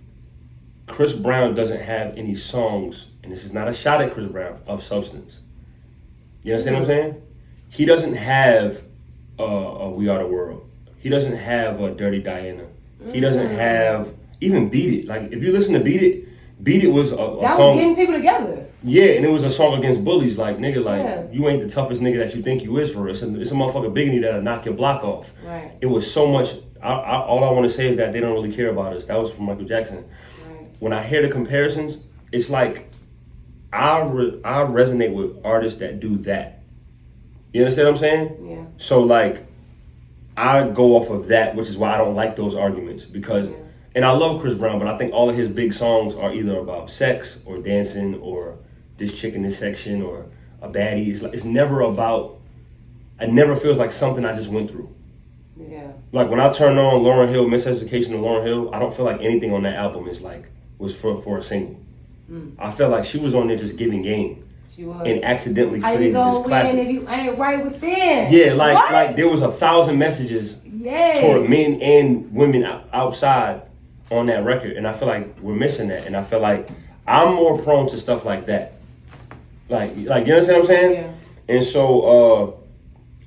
Chris Brown doesn't have any songs, and this is not a shot at Chris Brown, of substance. You understand what I'm saying? He doesn't have a We Are the World. He doesn't have a Dirty Diana. He doesn't have even Beat It. Like, if you listen to Beat It was a song. That was getting people together. Yeah, and it was a song against bullies. Like, nigga, like, you ain't the toughest nigga that you think you is for us. It's a motherfucker bigger than you that'll knock your block off. Right. It was so much. All I want to say is that they don't really care about us. That was from Michael Jackson. Right. When I hear the comparisons, it's like I resonate with artists that do that. You understand what I'm saying? Yeah. So, like, I go off of that, which is why I don't like those arguments. Because, and I love Chris Brown, but I think all of his big songs are either about sex or dancing or this chick in this section or a baddie. It's never about, it never feels like something I just went through. Yeah. Like, when I turn on Lauryn Hill, Miseducation of Lauryn Hill, I don't feel like anything on that album was for a single. I felt like she was on there just giving game. She was. And accidentally created this classic. How you gonna win if you ain't right within? Yeah, like there was 1,000 messages toward men and women outside on that record, and I feel like we're missing that. And I feel like I'm more prone to stuff like that. Like you understand what I'm saying? Yeah. And so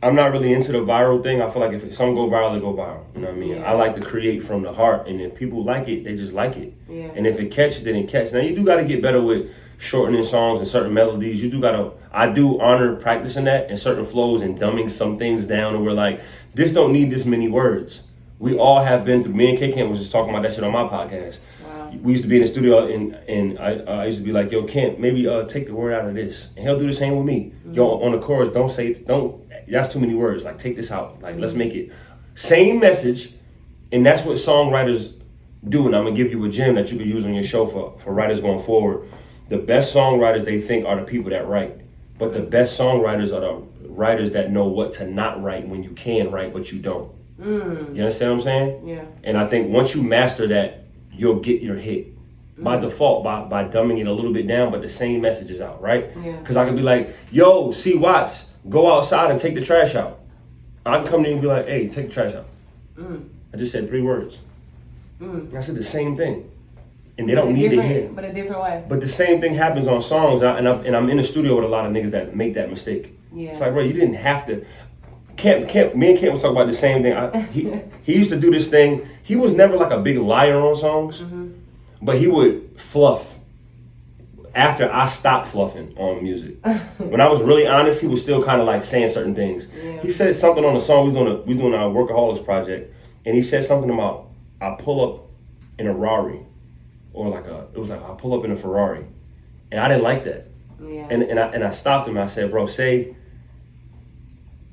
I'm not really into the viral thing. I feel like if some go viral, they go viral. You know what I mean? Yeah. I like to create from the heart, and if people like it, they just like it. Yeah. And if it catches, then it catches. Now you do got to get better with shortening songs and certain melodies. You do gotta, I do honor practicing that and certain flows and dumbing some things down, and we're like, this don't need this many words. We all have been through, me and K-Camp was just talking about that shit on my podcast. Wow. We used to be in the studio and I used to be like, yo, Kent, maybe take the word out of this. And he'll do the same with me. Yo, on the chorus, that's too many words. Like, take this out. Like, let's make it same message. And that's what songwriters do. And I'm gonna give you a gem that you can use on your show for writers going forward. The best songwriters they think are the people that write. But the best songwriters are the writers that know what to not write when you can write, but you don't. You understand what I'm saying? Yeah. And I think once you master that, you'll get your hit. By default, by dumbing it a little bit down, but the same message is out, right? Yeah. Because I could be like, yo, G.Cwatts, go outside and take the trash out. I can come to you and be like, hey, take the trash out. I just said 3 words. I said the same thing. And they don't need to hear it. But a different way. But the same thing happens on songs, and I'm in the studio with a lot of niggas that make that mistake. Yeah. It's like, bro, you didn't have to. Me and Kent was talking about the same thing. He used to do this thing. He was never like a big liar on songs, but he would fluff after I stopped fluffing on music. When I was really honest, he was still kind of like saying certain things. Yeah. He said something on the song, we doing our Workaholics project, and he said something about, I pull up in a Rari, or it was like, I pull up in a Ferrari. And I didn't like that. Yeah. And I stopped him and I said, bro, say,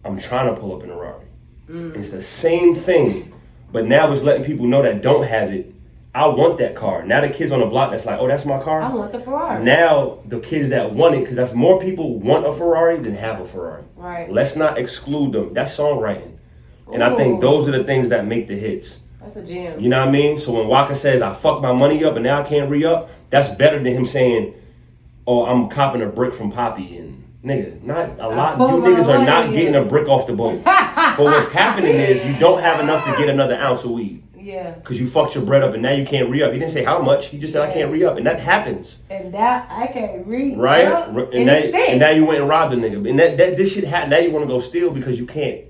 I'm trying to pull up in a Rari. It's the same thing, but now it's letting people know that don't have it. I want that car. Now the kids on the block that's like, oh, that's my car. I want the Ferrari. Now the kids that want it, because that's more people want a Ferrari than have a Ferrari. Right. Let's not exclude them. That's songwriting. And I think those are the things that make the hits. That's a gem. You know what I mean? So when Waka says, I fucked my money up and now I can't re-up, that's better than him saying, oh, I'm copping a brick from Poppy. And nigga, not a lot. You niggas are not getting a brick off the boat. But what's happening is you don't have enough to get another ounce of weed. Yeah. Because you fucked your bread up and now you can't re-up. He didn't say how much. He just said, I can't re-up. And that happens. And that I can't re-up. Right? And now you went and robbed a nigga. And this shit happened. Now you want to go steal because you can't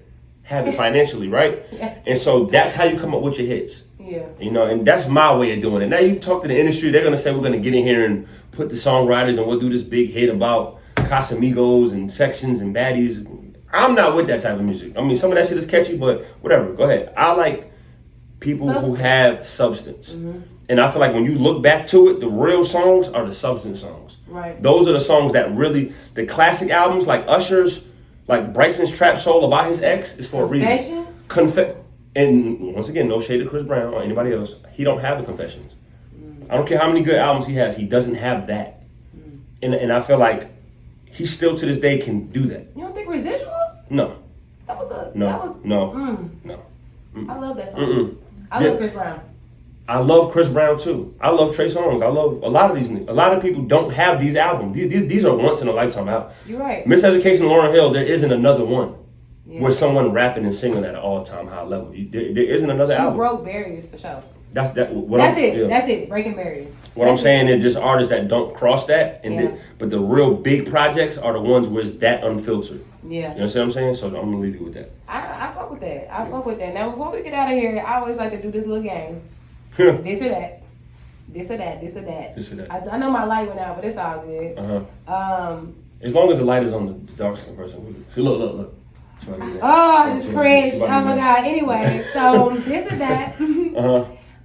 have it financially, right? Yeah. And so that's how you come up with your hits. Yeah. You know, and that's my way of doing it. Now you talk to the industry, they're going to say we're going to get in here and put the songwriters and we'll do this big hit about Casamigos and sections and baddies. I'm not with that type of music. I mean, some of that shit is catchy, but whatever. Go ahead. I like people who have substance. And I feel like when you look back to it, the real songs are the substance songs. Right. Those are the songs that really, the classic albums like Usher's, like Bryson's Trap Soul about his ex is for a reason. And once again, no shade to Chris Brown or anybody else. He don't have the Confessions. I don't care how many good albums he has. He doesn't have that. And I feel like he still to this day can do that. You don't think Residuals? No. That was a... No. That was, No. I love that song. I love Chris Brown. I love Chris Brown too. I love Trey Songz. I love a lot of these. A lot of people don't have these albums. These are once in a lifetime albums. You're right. Miseducation, Lauryn Hill. There isn't another one. Yeah. Where someone rapping and singing at an all-time high level. There isn't another album. She broke barriers for sure. That's it. That's it. Breaking barriers. What I'm saying is just artists that don't cross that, but the real big projects are the ones where it's that unfiltered. Yeah. You know what I'm saying? So I'm gonna leave you with that. I fuck with that. I fuck with that. Now before we get out of here, I always like to do this little game. This or that. This or that. This or that. This or that. I know my light went out, but it's all good. As long as the light is on the dark skin person. See, look. Oh, I just cringed. Oh my god. Anyway, so this or that.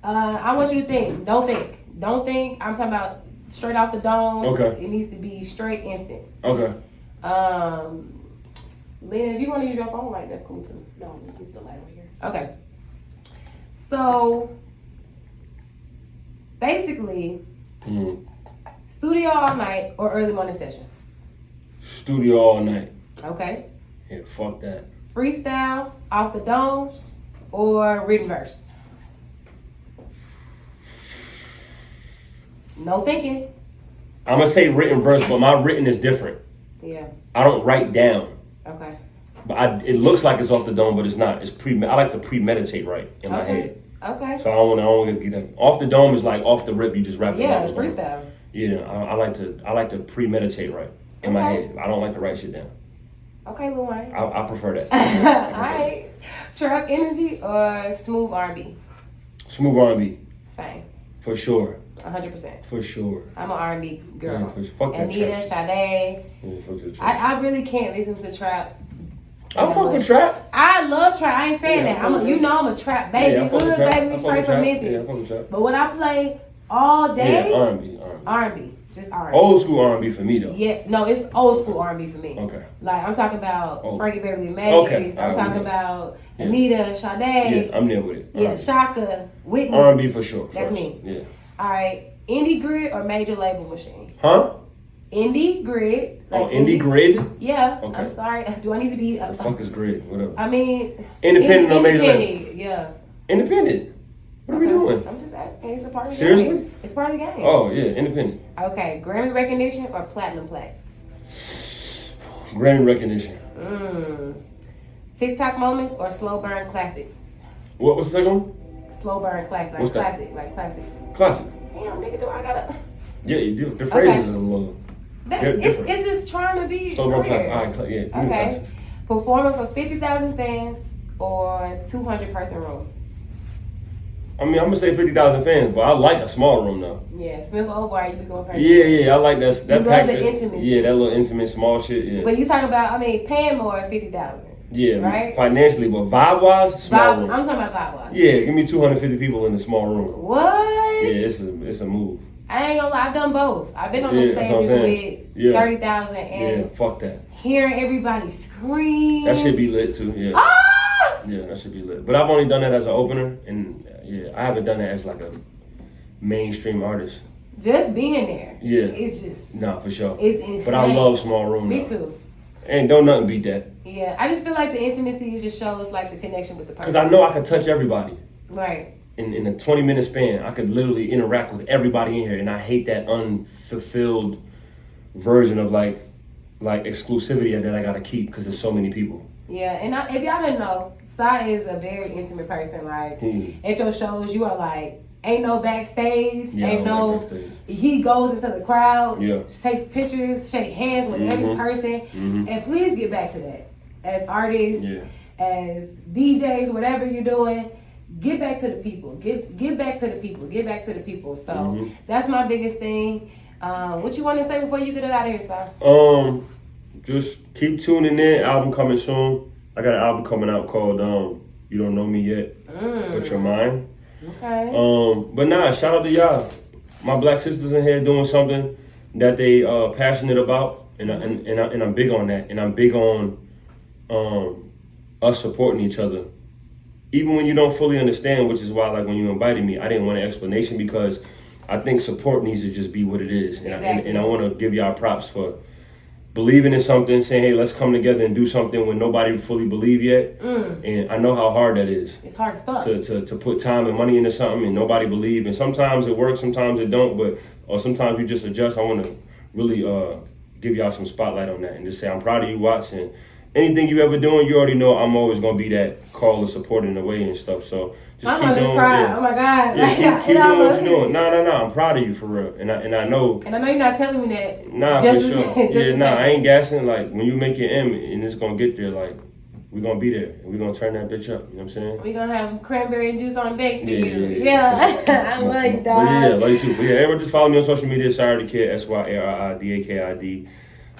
I want you to think. Don't think. I'm talking about straight off the dome. Okay. It needs to be straight instant. Okay. Lena, if you want to use your phone light, that's cool too. No, use the light over here. Okay. So basically, studio all night or early morning session. Studio all night. Okay. Yeah, fuck that. Freestyle off the dome or written verse. No thinking. I'm gonna say written verse, but my written is different. Yeah. I don't write down. Okay. But it looks like it's off the dome, but it's not. I like to premeditate right in my head. Okay. So I don't want to get that. Off the dome is like off the rip. You just rap it. Yeah, it's freestyle. Yeah, I like to premeditate right in my head. I don't like to write shit down. Okay, Lil Wayne. I prefer that. All right. Trap energy or smooth R&B? Smooth R&B. Same. For sure. 100%. For sure. I'm an R&B girl. Yeah, fuck that Anita, trap. Sade. Yeah, fuck that trap. I really can't listen to trap. I fuck with trap. I love trap. I ain't saying that. I'm a trap baby. Yeah, Hood baby, straight from Memphis. Yeah, I fuck with trap. But when I play all day, R&B. Just R&B. Old school R&B for me though. Yeah, no, it's old school R&B for me. Okay. Like I'm talking about Frankie Beverly Mays. Okay. I'm talking about Anita, Sade. Yeah, I'm there with it. Yeah, Shaka, Whitney. R&B for sure. That's me. Yeah. All right. Indie grid or major label machine? Huh? Indie Grid. Indie Grid? Yeah. Okay. I'm sorry. Do I need to be? The fuck is Grid? Whatever. I mean, independent or maybe independent. Yeah. Independent. What are we doing? I'm just asking. It's a part of the Seriously? game. It's part of the game. Oh yeah, independent. Okay. Grammy recognition or platinum plaques? Grammy recognition. TikTok moments or slow burn classics? What was the second one? Slow burn classics, like What's that? classic, like classics. Classic. Damn, nigga, do I gotta? Yeah, you do. The phrases are a little. It's just trying to be Slow burn clear. classic. All right, yeah. Okay. Classics. Performing for 50,000 fans or 200-person room? I mean, I'm gonna say 50,000 fans, but I like a small room though. Yeah, Smith Obar, you be going crazy. Yeah, I like that. That you pack. love the intimacy. Yeah, that little intimate, small shit. Yeah. But you talking about, I mean, paying more at 50,000. Yeah, right? Financially, but vibe-wise, small room. I'm talking about vibe-wise. Yeah, give me 250 people in a small room. What? Yeah, it's a move. I ain't gonna lie, I've done both. I've been on those stages with 30,000 and fuck that. Hearing everybody scream. That should be lit too. Yeah. Ah! Yeah, that should be lit. But I've only done that as an opener, and yeah, I haven't done that as like a mainstream artist. Just being there. Yeah. It's just. Nah, for sure. It's insane. But I love small room. Me now. too. And don't nothing beat that. Yeah, I just feel like the intimacy just shows like the connection with the person. Because I know I can touch everybody. Right. In a 20-minute span, I could literally interact with everybody in here, and I hate that unfulfilled version of like exclusivity that I gotta keep because there's so many people. Yeah, and if y'all didn't know, Sy is a very intimate person. Like at your shows, you are like, ain't no backstage, ain't no. Backstage. He goes into the crowd, takes pictures, shake hands with every person, and please get back to that. As artists, as DJs, whatever you're doing. Get back to the people. Get back to the people. Get back to the people. So that's my biggest thing. What you want to say before you get out of here, Sy? Just keep tuning in. Album coming soon. I got an album coming out called You Don't Know Me Yet, But You're Mine. Okay. But nah, shout out to y'all. My black sisters in here doing something that they passionate about, and I'm big on that. And I'm big on us supporting each other. Even when you don't fully understand, which is why, like, when you invited me, I didn't want an explanation because I think support needs to just be what it is. And I want to give y'all props for believing in something, saying, hey, let's come together and do something when nobody fully believe yet. And I know how hard that is. It's hard as fuck. To put time and money into something and nobody believe. And sometimes it works, sometimes it don't, or sometimes you just adjust. I want to really give y'all some spotlight on that and just say, I'm proud of you, Watts, and anything you ever doing, you already know I'm always gonna be that call or support in the way and stuff. So just keep doing. Yeah. Oh my God! Yeah, keep doing what you're doing. No. I'm proud of you for real, and I know. And I know you're not telling me that. Nah, for sure. I ain't gassing. Like when you make your M and it's gonna get there, like we're gonna be there and we're gonna turn that bitch up. You know what I'm saying? We're gonna have cranberry juice on deck. Yeah. I love you, dog. But yeah, love you too. But yeah, everyone just follow me on social media. Sy Ari Da Kid, SYARI Da.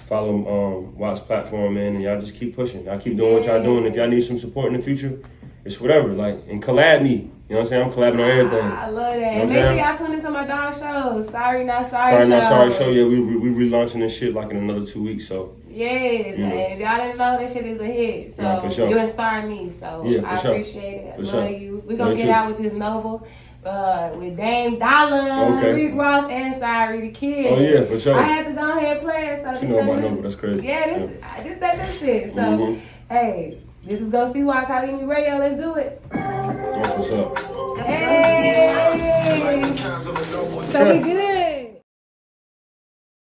Follow Watts platform, man, and y'all just keep pushing. Y'all keep doing what y'all doing. If y'all need some support in the future, it's whatever. Like, and collab me. You know what I'm saying? I'm collabing on everything. I love that. You know and make sure y'all tune into my dog shows. Sorry Not Sorry Sorry Not Sorry show. Yeah, we relaunching this shit like in another 2 weeks. So yes, and if y'all didn't know, that shit is a hit. So for sure. You inspire me. So I appreciate it. I love you. We're gonna get out with this novel. With Dame Dollar, Rick Ross, and Sy Ari Da Kid. Oh yeah, for sure. I had to go ahead and play it. So you know my number, that's crazy. Yeah, this that good shit. So hey, this is Go.Cwatts Holly Unique Radio. Let's do it. That's what's up. Hey, so we good.